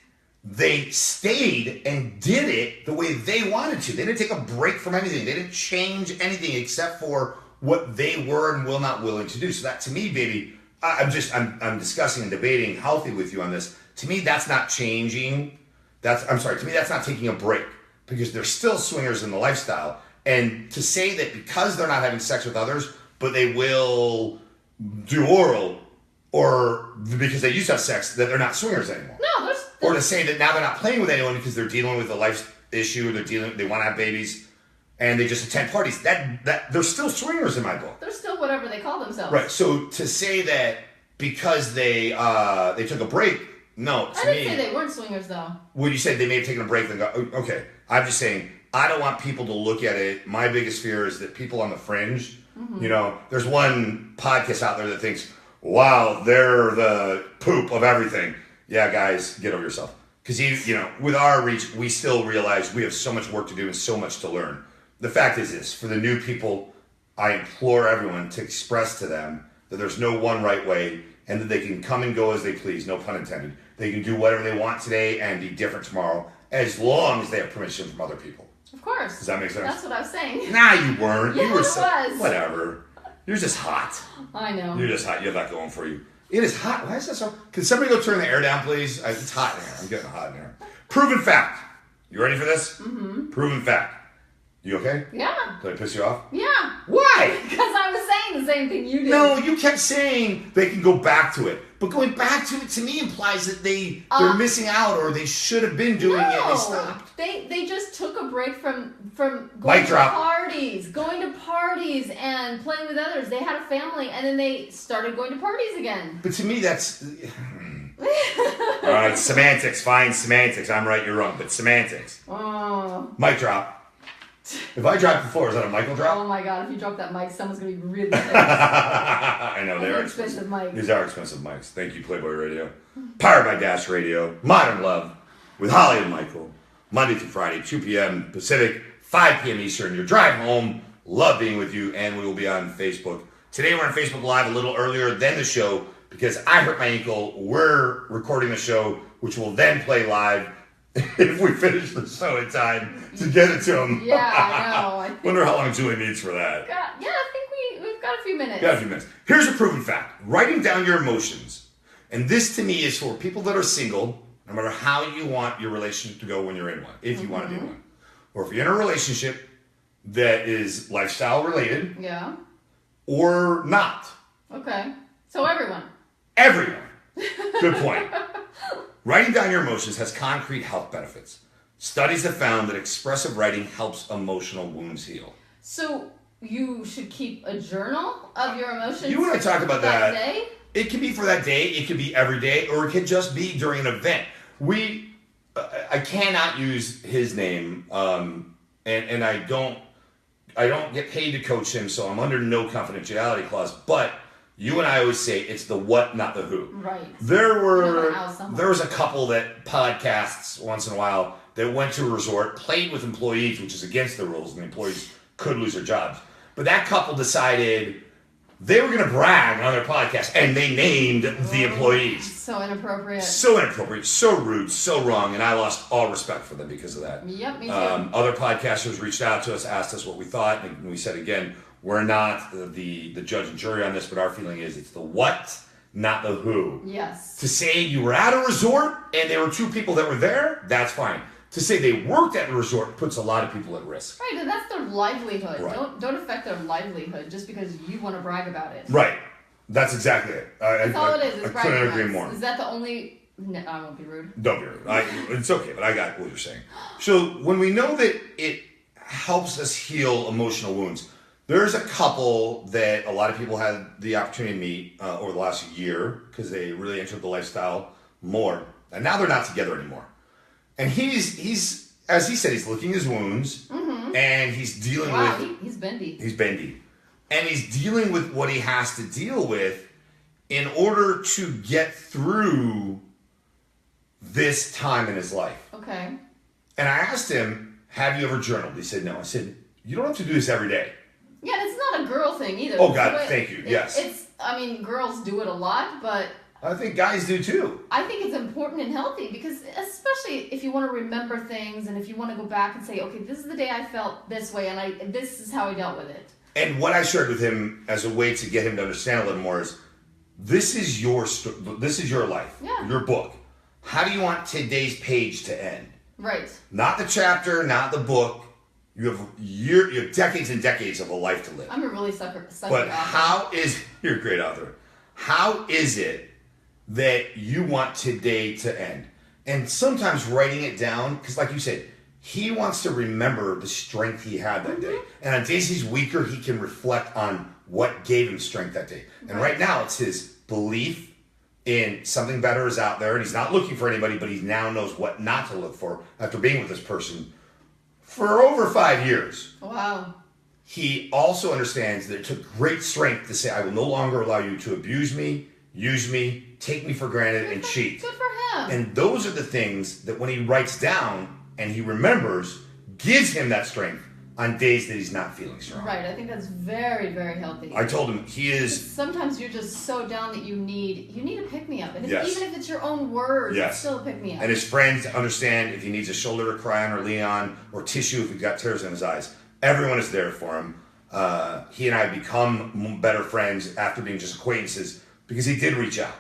They stayed and did it the way they wanted to. They didn't take a break from anything. They didn't change anything except for what they were and will not willing to do. So that, to me, baby... I'm discussing and debating healthy with you on this. To me, that's not changing. To me, that's not taking a break because they're still swingers in the lifestyle. And to say that because they're not having sex with others, but they will do oral, or because they used to have sex, that they're not swingers anymore. No, or to say that now they're not playing with anyone because they're dealing with a life issue, or they want to have babies, and they just attend parties. That they're still swingers in my book. They're still whatever they call themselves. Right. So to say that because they took a break, no. I didn't say they weren't swingers though. Well, you said they may have taken a break and go, okay. I'm just saying I don't want people to look at it. My biggest fear is that people on the fringe, you know, there's one podcast out there that thinks, wow, they're the poop of everything. Yeah, guys, get over yourself. Because you know, with our reach, we still realize we have so much work to do and so much to learn. The fact is this, for the new people, I implore everyone to express to them that there's no one right way and that they can come and go as they please, no pun intended. They can do whatever they want today and be different tomorrow as long as they have permission from other people. Of course. Does that make sense? That's what I was saying. Nah, you weren't. Yeah, you were it was. Whatever. You're just hot. I know. You're just hot. You have that going for you. It is hot. Why is that so? Can somebody go turn the air down, please? It's hot in here. I'm getting hot in here. Proven fact. You ready for this? Mm-hmm. Proven fact. You okay? Yeah. Did I piss you off? Yeah. Why? Because I was saying the same thing you did. No, you kept saying they can go back to it. But going back to it to me implies that they're missing out, or they should have been doing it and they stopped. They just took a break from going Mic drop. going to parties and playing with others. They had a family, and then they started going to parties again. But to me, that's... All right, semantics, fine, semantics. I'm right, you're wrong, but semantics. Oh. Mic drop. If I drop the floor, is that a Michael drop? Oh my God, if you drop that mic, someone's going to be really pissed. I know, they're expensive mics. These are expensive mics. Thank you, Playboy Radio. Powered by Dash Radio. Modern Love with Holli and Michael. Monday through Friday, 2 p.m. Pacific, 5 p.m. Eastern. Your drive home. Love being with you, and we will be on Facebook. Today we're on Facebook Live a little earlier than the show because I hurt my ankle. We're recording the show, which will then play live if we finish the show in time to get it to them. Yeah, I know. Wonder how long Julie needs for that. Yeah, I think we've got a few minutes. Got a few minutes. Here's a proven fact. Writing down your emotions. And this to me is for people that are single, no matter how you want your relationship to go when you're in one, if you want to be in one. Or if you're in a relationship that is lifestyle related. Yeah. Or not. Okay. So everyone. Everyone. Good point. Writing down your emotions has concrete health benefits. Studies have found that expressive writing helps emotional wounds heal. So you should keep a journal of your emotions. You and I talked about that. Day? It can be for that day, it could be every day, or it could just be during an event. I cannot use his name, and I don't get paid to coach him, so I'm under no confidentiality clause, but you and I always say it's the what, not the who. Right. There was a couple that podcasts once in a while that went to a resort, played with employees, which is against the rules, and the employees could lose their jobs. But that couple decided they were going to brag on their podcast, and they named the employees. So inappropriate. So inappropriate, so rude, so wrong, and I lost all respect for them because of that. Yep, me too. Other podcasters reached out to us, asked us what we thought, and we said again, we're not the judge and jury on this, but our feeling is it's the what, not the who. Yes. To say you were at a resort and there were two people that were there, that's fine. To say they worked at a resort puts a lot of people at risk. Right, and that's their livelihood. Right. Don't affect their livelihood just because you want to brag about it. Right. That's exactly it. That's all it is. I couldn't agree rights. more. Is that the only... No, I won't be rude. Don't be rude. It's okay, but I got what you're saying. So when we know that it helps us heal emotional wounds, there's a couple that a lot of people had the opportunity to meet over the last year because they really entered the lifestyle more. And now they're not together anymore. And he's as he said, he's licking his wounds and he's dealing with... he's bendy. He's bendy. And he's dealing with what he has to deal with in order to get through this time in his life. Okay. And I asked him, have you ever journaled? He said, no. I said, you don't have to do this every day. Yeah, it's not a girl thing either. Oh, God, thank you. Yes. Girls do it a lot, but... I think guys do too. I think it's important and healthy because especially if you want to remember things and if you want to go back and say, okay, this is the day I felt this way and this is how I dealt with it. And what I shared with him as a way to get him to understand a little more is this is your life, your book. How do you want today's page to end? Right. Not the chapter, not the book. You have decades and decades of a life to live. I'm a really sucky But author. You're a great author. How is it that you want today to end? And sometimes writing it down, because like you said, he wants to remember the strength he had that day. And on days he's weaker, he can reflect on what gave him strength that day. And right now, it's his belief in something better is out there. And he's not looking for anybody, but he now knows what not to look for after being with this person for over 5 years. Wow. He also understands that it took great strength to say, I will no longer allow you to abuse me, use me, take me for granted, and cheat. Good for him. And those are the things that when he writes down and he remembers, gives him that strength on days that he's not feeling strong. Right, I think that's very, very healthy. I told him he is... Sometimes you're just so down that you need a pick-me-up. And Yes. even if it's your own words, Yes. it's still a pick-me-up. And his friends understand if he needs a shoulder to cry on or lean on, or tissue if he's got tears in his eyes. Everyone is there for him. He and I have become better friends after being just acquaintances because he did reach out.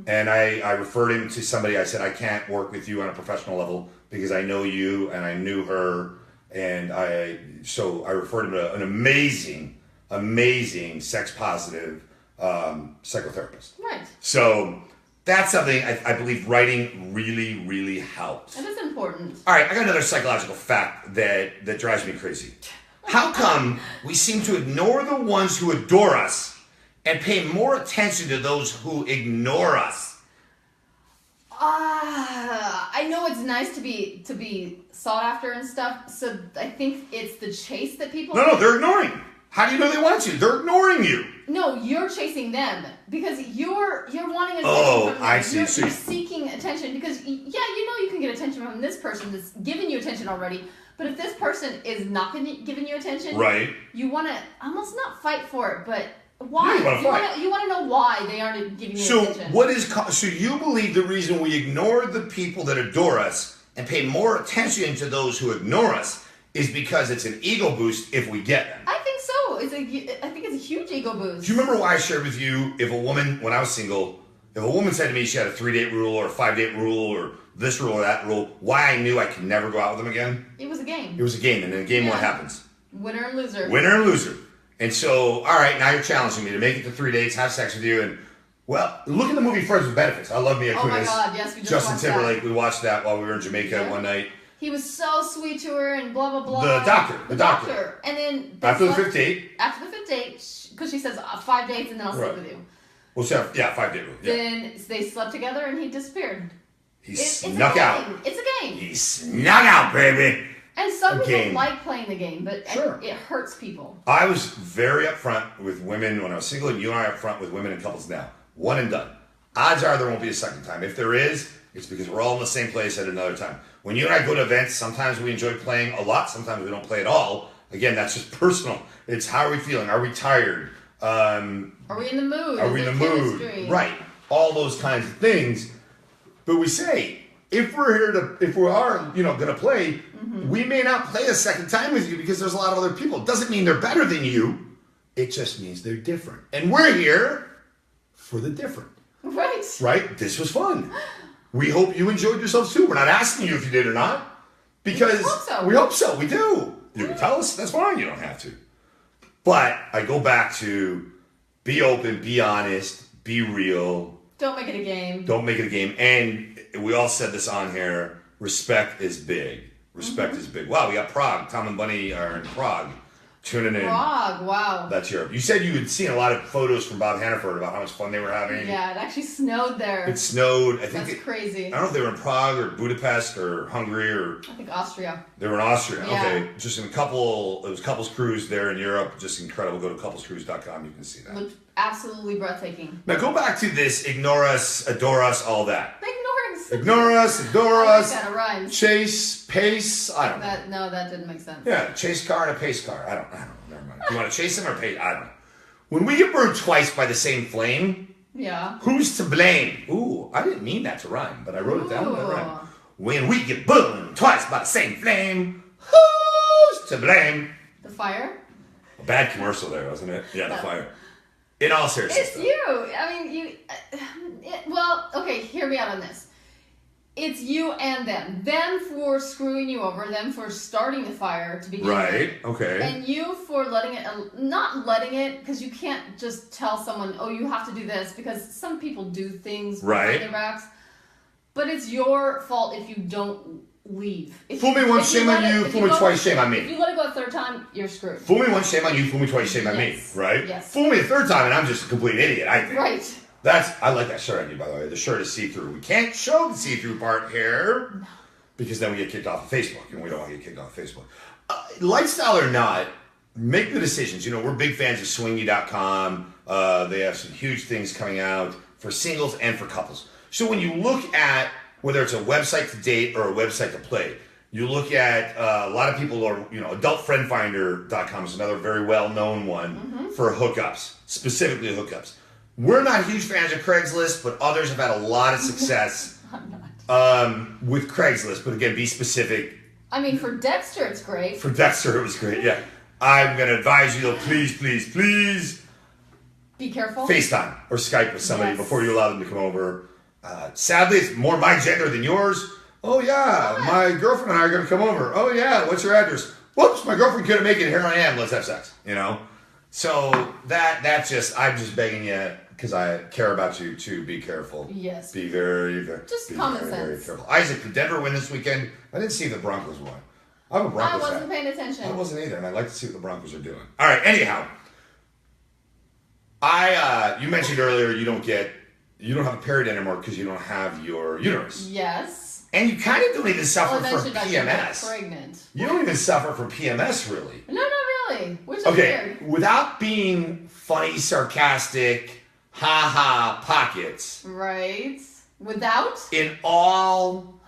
And I referred him to somebody. I said, I can't work with you on a professional level because I know you and I knew her. And so I referred him to an amazing amazing sex positive psychotherapist. Right. So that's something I believe writing really, really helps. And it's important. All right, I got another psychological fact that drives me crazy. How come we seem to ignore the ones who adore us and pay more attention to those who ignore us? I know it's nice to be sought after and stuff, so I think it's the chase that people... No, they're ignoring. How do you know they want you? They're ignoring you. No, you're chasing them because you're wanting attention from them. I see. You're seeking attention because, yeah, you know you can get attention from this person that's giving you attention already, but if this person is not giving you attention, right, you want to almost not fight for it, but why? Yeah, you want to know why they aren't giving you attention. So you believe the reason we ignore the people that adore us and pay more attention to those who ignore us is because it's an ego boost if we get them. I think so. I think it's a huge ego boost. Do you remember why I shared with you if a woman, when I was single, if a woman said to me she had a 3-date rule or a 5-date rule or this rule or that rule, why I knew I could never go out with them again? It was a game. It was a game, and in a game, what happens? Winner and loser. Winner and loser. And so, all right, now you're challenging me to make it to 3 dates, have sex with you, and, well, look at the movie Friends with Benefits. I love Mia Kunis. Oh my God, yes, we just Justin watched Timberlake, that. we watched that while we were in Jamaica one night. He was so sweet to her and blah, blah, blah. The doctor. And then... After the 5th date, because she says 5 dates and then I'll sleep with you. Well, 5-date rule. Yeah. Then they slept together and he disappeared. He snuck out. It's a game. He snuck out, baby. And some people like playing the game, but it hurts people. I was very upfront with women when I was single, and you and I are upfront with women and couples now. One and done. Odds are there won't be a second time. If there is, it's because we're all in the same place at another time. When you and I go to events, sometimes we enjoy playing a lot, sometimes we don't play at all. Again, that's just personal. It's how are we feeling? Are we tired? Are we in the mood? Are we in the mood? Right. All those kinds of things. But we say, if we are, going to play, we may not play a second time with you because there's a lot of other people. It doesn't mean they're better than you. It just means they're different. And we're here for the different. Right. Right? This was fun. We hope you enjoyed yourselves too. We're not asking you if you did or not. Because we hope so. We do. You can tell us. That's fine. You don't have to. But I go back to be open, be honest, be real. Don't make it a game. Don't make it a game. And we all said this on here. Respect is big. Respect is big. Wow, we got Prague. Tom and Bunny are in Prague. Tuning in. Prague, wow. That's Europe. You said you had seen a lot of photos from Bob Hannaford about how much fun they were having. Yeah, it actually snowed there. It snowed. That's crazy. I don't know if they were in Prague or Budapest or Hungary or... I think Austria. They were in Austria. Yeah. Okay. Just in it was couples cruise there in Europe. Just incredible. Go to couplescruise.com. You can see that. Looked absolutely breathtaking. Now go back to this ignore us, adore us, all that. Ignore us, adore us. That rhymes. Chase, pace. I don't know. No, that didn't make sense. Yeah, chase car and a pace car. I don't know. Never mind. You want to chase him or pace? I don't know. When we get burned twice by the same flame, who's to blame? Ooh, I didn't mean that to rhyme, but I wrote it down. That rhyme. When we get burned twice by the same flame, who's to blame? The fire? A bad commercial there, wasn't it? Yeah, the fire. In all seriousness. It's you. I mean, well, okay, hear me out on this. It's you and them. Them for screwing you over, them for starting the fire to begin with. Right, okay. And you for not letting it, because you can't just tell someone, oh, you have to do this, because some people do things behind their backs. But it's your fault if you don't leave. Fool me once, shame on you. Fool me twice, shame on me. If you let it go a third time, you're screwed. Fool me once, shame on you. Fool me twice, shame on me. Right? Yes. Fool me a third time, and I'm just a complete idiot, I think. Right. I like that shirt on you, by the way. The shirt is see-through. We can't show the see-through part here because then we get kicked off of Facebook, and we don't want to get kicked off of Facebook. Lifestyle or not, make the decisions. We're big fans of swingy.com. They have some huge things coming out for singles and for couples. So when you look at whether it's a website to date or a website to play, you look at a lot of people are, adultfriendfinder.com is another very well-known one for hookups, specifically hookups. We're not huge fans of Craigslist, but others have had a lot of success with Craigslist. But again, be specific. I mean, for Dexter, it's great. For Dexter, it was great, yeah. I'm going to advise you, though, please. Be careful. FaceTime or Skype with somebody before you allow them to come over. Sadly, it's more my gender than yours. Oh, yeah, my girlfriend and I are going to come over. Oh, yeah, what's your address? Whoops, my girlfriend couldn't make it. Here I am. Let's have sex, So that's just, I'm just begging you, because I care about you, to be careful. Yes. Be very, very, just be common very, sense. very careful. Isaac, did Denver win this weekend? I didn't see if the Broncos won. I'm a Broncos fan. I wasn't paying attention. I wasn't either, and I'd like to see what the Broncos are doing. All right, anyhow. You mentioned earlier you don't have a period anymore because you don't have your uterus. Yes. And you kind of don't even suffer from PMS. Get pregnant. You don't even suffer from PMS, really. No, not really. Which is weird. Without being funny, sarcastic, ha-ha pockets. Right. Without? In all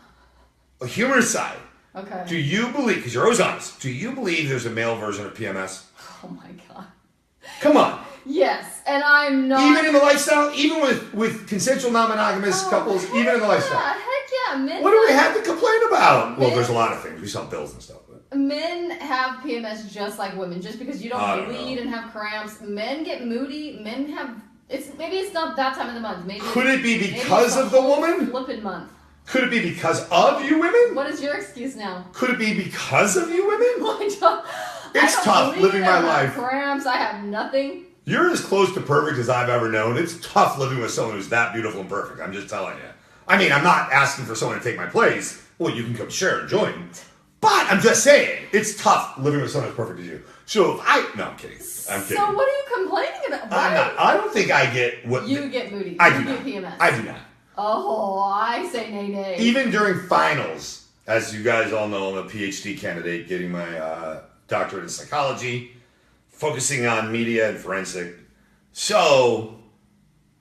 humor side. Okay. Do you believe, because you're always honest, do you believe there's a male version of PMS? Oh my God. Come on. Yes, and I'm not. Even in the lifestyle, even with consensual non-monogamous couples, even in the lifestyle. Yeah, heck yeah. Men what do we have to complain about? Well, there's a lot of things. We sell bills and stuff. But. Men have PMS just like women. Just because you don't bleed and have cramps, men get moody. Men have. Maybe it's not that time of the month. Maybe could it be because of the woman? Flippin' month. Could it be because of you women? What is your excuse now? Could it be because of you women? It's tough living my life. Cramps. I have nothing. You're as close to perfect as I've ever known. It's tough living with someone who's that beautiful and perfect. I'm just telling you. I mean, I'm not asking for someone to take my place. Well, you can come share and join. But I'm just saying, it's tough living with someone as perfect as you. So no, I'm kidding. I'm kidding. So what are you complaining about? I'm not. I don't think I get what you get moody. I do you not. get PMS. I do not. Oh, I say nay. Even during finals, as you guys all know, I'm a PhD candidate, getting my doctorate in psychology, focusing on media and forensic. So,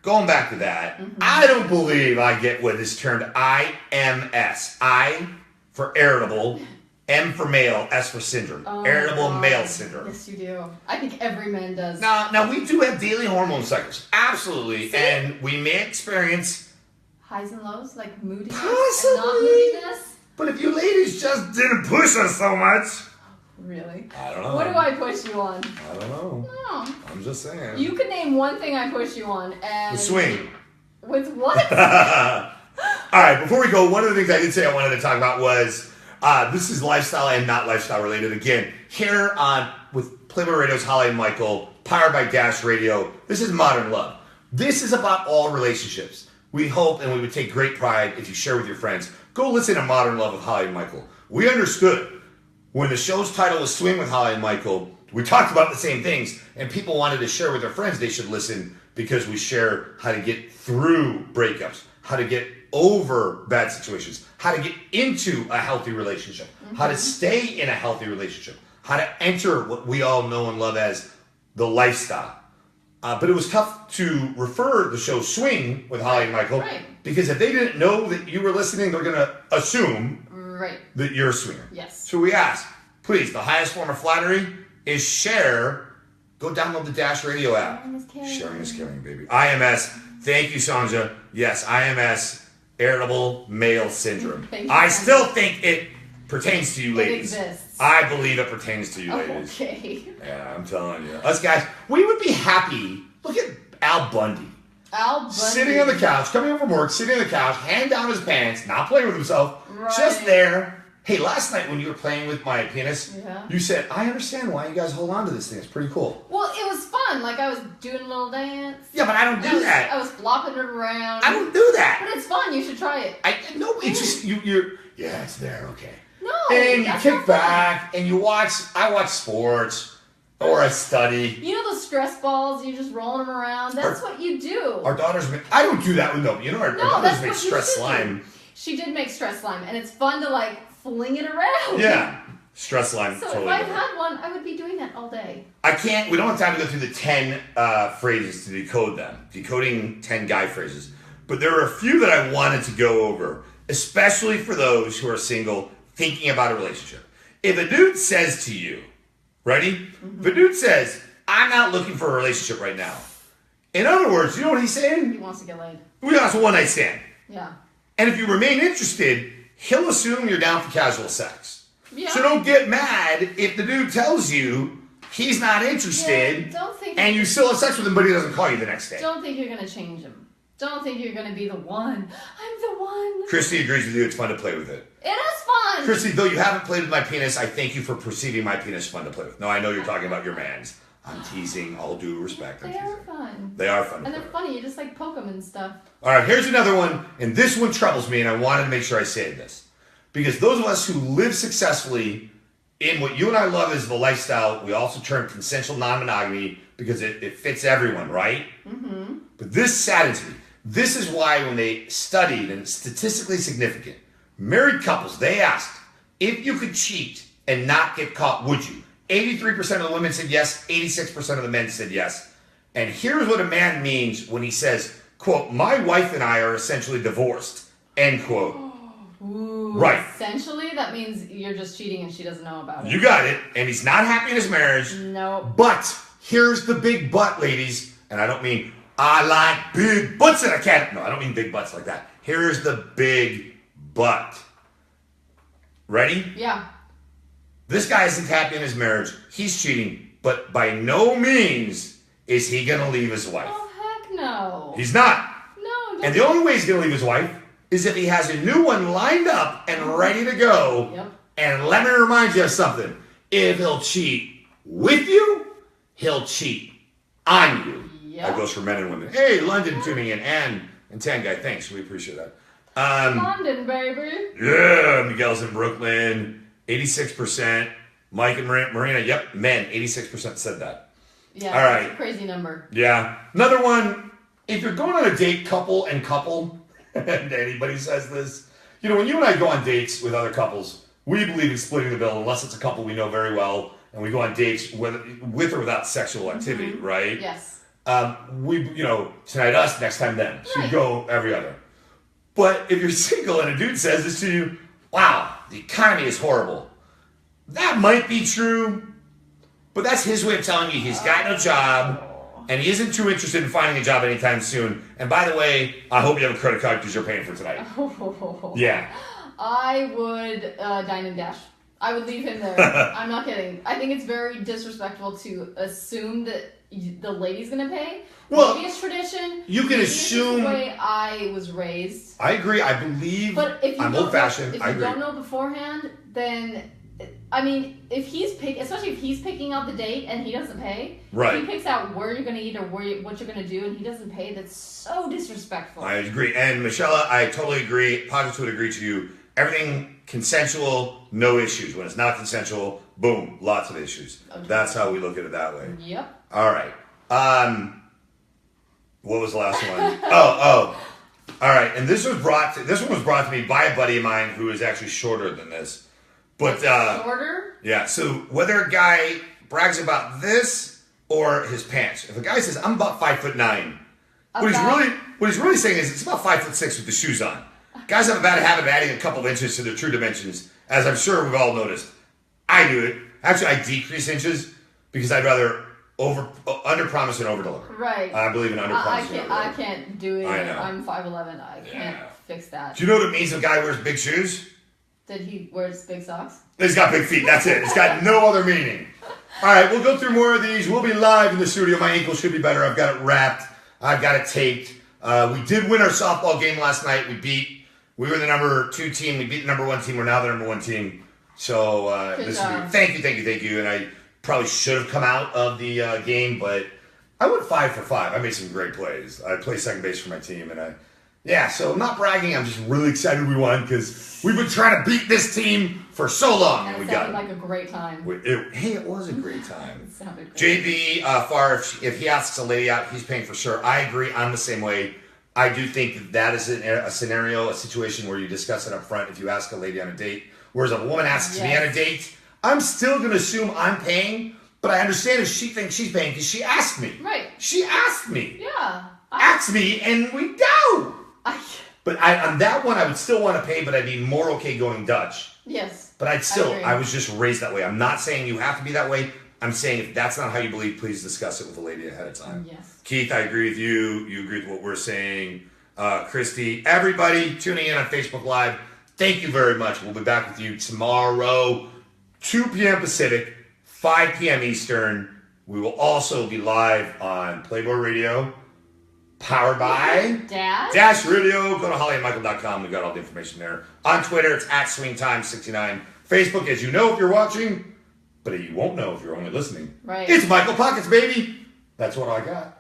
going back to that, I don't believe I get what is termed IMS. I for irritable, M for male, S for syndrome. Irritable male syndrome. Yes, you do. I think every man does. Now we do have daily hormone cycles. Absolutely. See? And we may experience highs and lows, like moodiness possibly, and non-moodiness. But if you ladies just didn't push us so much. Really? I don't know. What do I push you on? I don't know. No. I'm just saying. You can name one thing I push you on, and the swing. With what? All right, before we go, one of the things I did say I wanted to talk about was this is lifestyle and not lifestyle related. Again, here on with Playboy Radio's Holli and Michael, powered by Dash Radio. This is Modern Love. This is about all relationships. We hope and we would take great pride if you share with your friends. Go listen to Modern Love with Holli and Michael. We understood when the show's title was Swing with Holli and Michael, we talked about the same things, and people wanted to share with their friends they should listen because we share how to get through breakups, how to get over bad situations, how to get into a healthy relationship, how to stay in a healthy relationship, how to enter what we all know and love as the lifestyle. But it was tough to refer the show Swing with Holli and Michael because if they didn't know that you were listening, they're going to assume that you're a swinger. Yes. So we ask, please, the highest form of flattery is share. Go download the Dash Radio app. Sharing is caring, baby. IMS. Thank you, Sanja. Yes, IMS, irritable male syndrome. I still think it pertains to you ladies. It exists. I believe it pertains to you ladies. Okay. Yeah, I'm telling you. Us guys, we would be happy. Look at Al Bundy. Al Bundy. Sitting on the couch, coming home from work, sitting on the couch, hand down his pants, not playing with himself, Right. just there. Hey, last night when you were playing with my penis, Yeah. you said, I understand why you guys hold on to this thing. It's pretty cool. Well, it was fun. Like, I was doing a little dance. Yeah, but I don't do that. I was flopping it around. I don't do that. But it's fun. You should try it. No, it's just, you're, yeah, it's there, okay. No, And you that's kick not fun. back, and you watch, I watch sports, or I study. You know those stress balls? You just rolling them around. That's what you do. Our daughters, I don't do that with them. You know, our daughters make stress slime. She did make stress slime, and it's fun to, like, fling it around. Yeah. Stress slime. So totally if I different. had one, I would be doing that all day. We don't have time to go through the 10 phrases to decode them. Decoding 10 guy phrases. But there are a few that I wanted to go over, especially for those who are single, thinking about a relationship. If a dude says to you, ready? If a dude says, I'm not looking for a relationship right now. In other words, you know what he's saying? He wants to get laid. We want a one-night stand. Yeah. And if you remain interested, he'll assume you're down for casual sex. Yeah. So don't get mad if the dude tells you he's not interested and you still have sex with him, but he doesn't call you the next day. Don't think you're going to change him. Don't think you're going to be the one. I'm the one. Christy agrees with you. It's fun to play with it. It is fun. Christy, though you haven't played with my penis, I thank you for perceiving my penis fun to play with. No, I know you're talking about your man's. I'm teasing. All due respect. They are fun. They are fun. And they're funny. You just like poke them and stuff. All right, here's another one. And this one troubles me, and I wanted to make sure I say this. Because those of us who live successfully in what you and I love is the lifestyle, we also term consensual non-monogamy because it fits everyone, right? Mm-hmm. But this saddens me. This is why when they studied, and it's statistically significant, married couples, they asked, if you could cheat and not get caught, would you? 83% of the women said yes, 86% of the men said yes. And here's what a man means when he says, quote, my wife and I are essentially divorced, end quote. Ooh, right. Essentially, that means you're just cheating and she doesn't know about it. You got it. And he's not happy in his marriage. No. But here's the big but, ladies. And I don't mean I like big butts and I can't. No, I don't mean big butts like that. Here's the big but. Ready? Yeah. This guy isn't happy in his marriage. He's cheating. But by no means is he going to leave his wife. Oh, heck no. He's not. No. And the only way he's going to leave his wife is if he has a new one lined up and ready to go. Yep. And let me remind you of something. If he'll cheat with you, he'll cheat on you. Yep. That goes for men and women. Hey, London tuning in. And Tanga, thanks. We appreciate that. London, baby. Yeah, Miguel's in Brooklyn. 86%. Mike and Marina, yep, men. 86% said that. Yeah, all right. That's a crazy number. Yeah. Another one. If you're going on a date, couple, and anybody says this, you know, when you and I go on dates with other couples, we believe in splitting the bill unless it's a couple we know very well, and we go on dates with or without sexual activity, right? Yes. Tonight us, next time them. So you go every other. But if you're single and a dude says this to you, wow, the economy is horrible. That might be true, but that's his way of telling you he's got no job. And he isn't too interested in finding a job anytime soon. And by the way, I hope you have a credit card because you're paying for tonight. Yeah. I would dine and dash. I would leave him there. I'm not kidding. I think it's very disrespectful to assume that the lady's going to pay. Well, maybe it's tradition. You can assume. It's the way I was raised. I agree. I believe. But if you I'm old-fashioned. If you don't know beforehand, then... I mean, especially if he's picking out the date and he doesn't pay, right? If he picks out where you're going to eat or what you're going to do and he doesn't pay, that's so disrespectful. I agree. And Michelle, I totally agree. Pockets would agree to you. Everything consensual, no issues. When it's not consensual, boom, lots of issues. Okay. That's how we look at it that way. Yep. All right. What was the last one? Oh. All right. And this one was brought to me by a buddy of mine who is actually shorter than this. But shorter? Yeah. So whether a guy brags about this or his pants, if a guy says I'm about 5'9", what he's really saying is it's about 5'6" with the shoes on. Guys have a bad habit of adding a couple of inches to their true dimensions, as I'm sure we've all noticed. I do it. Actually, I decrease inches because I'd rather under promise and over deliver. Right. I believe in under promise. I can't do it. I know. I'm 5'11". I can't fix that. Do you know what it means if a guy wears big shoes? Did he wear big socks? He's got big feet. That's it. It's got no other meaning. All right, we'll go through more of these. We'll be live in the studio. My ankle should be better. I've got it wrapped. I've got it taped. We did win our softball game last night. We were the number 2 team. We beat the number 1 team. We're now the number 1 team. So thank you. And I probably should have come out of the game, but I went 5 for 5. I made some great plays. I played second base for my team, and so I'm not bragging. I'm just really excited we won because we've been trying to beat this team for so long. And we got it. Like a great time. It was a great time. It sounded great. JB Farr, if he asks a lady out, he's paying for sure. I agree. I'm the same way. I do think that is a scenario, a situation where you discuss it up front if you ask a lady on a date. Whereas if a woman asks me on a date, I'm still going to assume I'm paying, but I understand if she thinks she's paying because she asked me. Right. She asked me. Yeah. Asked me, and we go. But on that one, I would still want to pay, but I'd be more okay going Dutch. Yes. But I was just raised that way. I'm not saying you have to be that way. I'm saying if that's not how you believe, please discuss it with a lady ahead of time. Yes. Keith, I agree with you. You agree with what we're saying. Christy, everybody tuning in on Facebook Live, thank you very much. We'll be back with you tomorrow, 2 p.m. Pacific, 5 p.m. Eastern. We will also be live on Playboy Radio. Powered by Dash Radio. Go to hollyandmichael.com. We got all the information there. On Twitter, it's @SwingTime69. Facebook, as you know, if you're watching, but you won't know if you're only listening. Right. It's Michael Pockets, baby. That's what I got.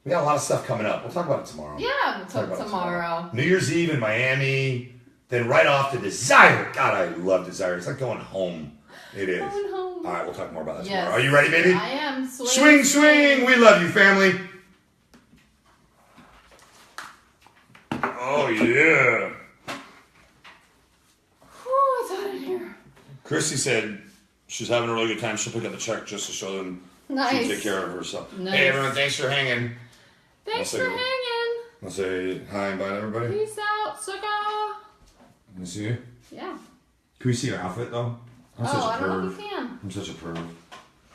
We got a lot of stuff coming up. We'll talk about it tomorrow. Yeah, we'll talk tomorrow. New Year's Eve in Miami. Then right off to Desire. God, I love Desire. It's like going home. It is. Going home. All right, we'll talk more about that Yes. tomorrow. Are you ready, baby? I am. Swing, swing. We love you, family. Oh, yeah. Oh, it's hot in here. Christy said she's having a really good time. She'll pick up the check just to show them Nice. she'll take care of herself. Nice. Hey, everyone, thanks for hanging. Thanks for hanging. I'll say hi and bye to everybody. Peace out, sucker. Let me see you. Yeah. Can we see your outfit, though? I'm such a I don't know perv. if you can. I'm such a perv.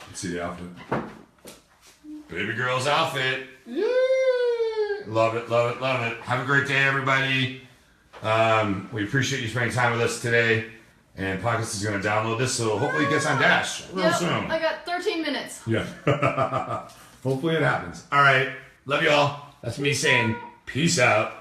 Let's see the outfit. Baby girl's outfit. Yay! Love it, love it, love it. Have a great day, everybody. We appreciate you spending time with us today. And Pockets is going to download this, so hopefully it gets on Dash real soon. I got 13 minutes. Yeah. Hopefully it happens. All right. Love you all. That's me saying peace out.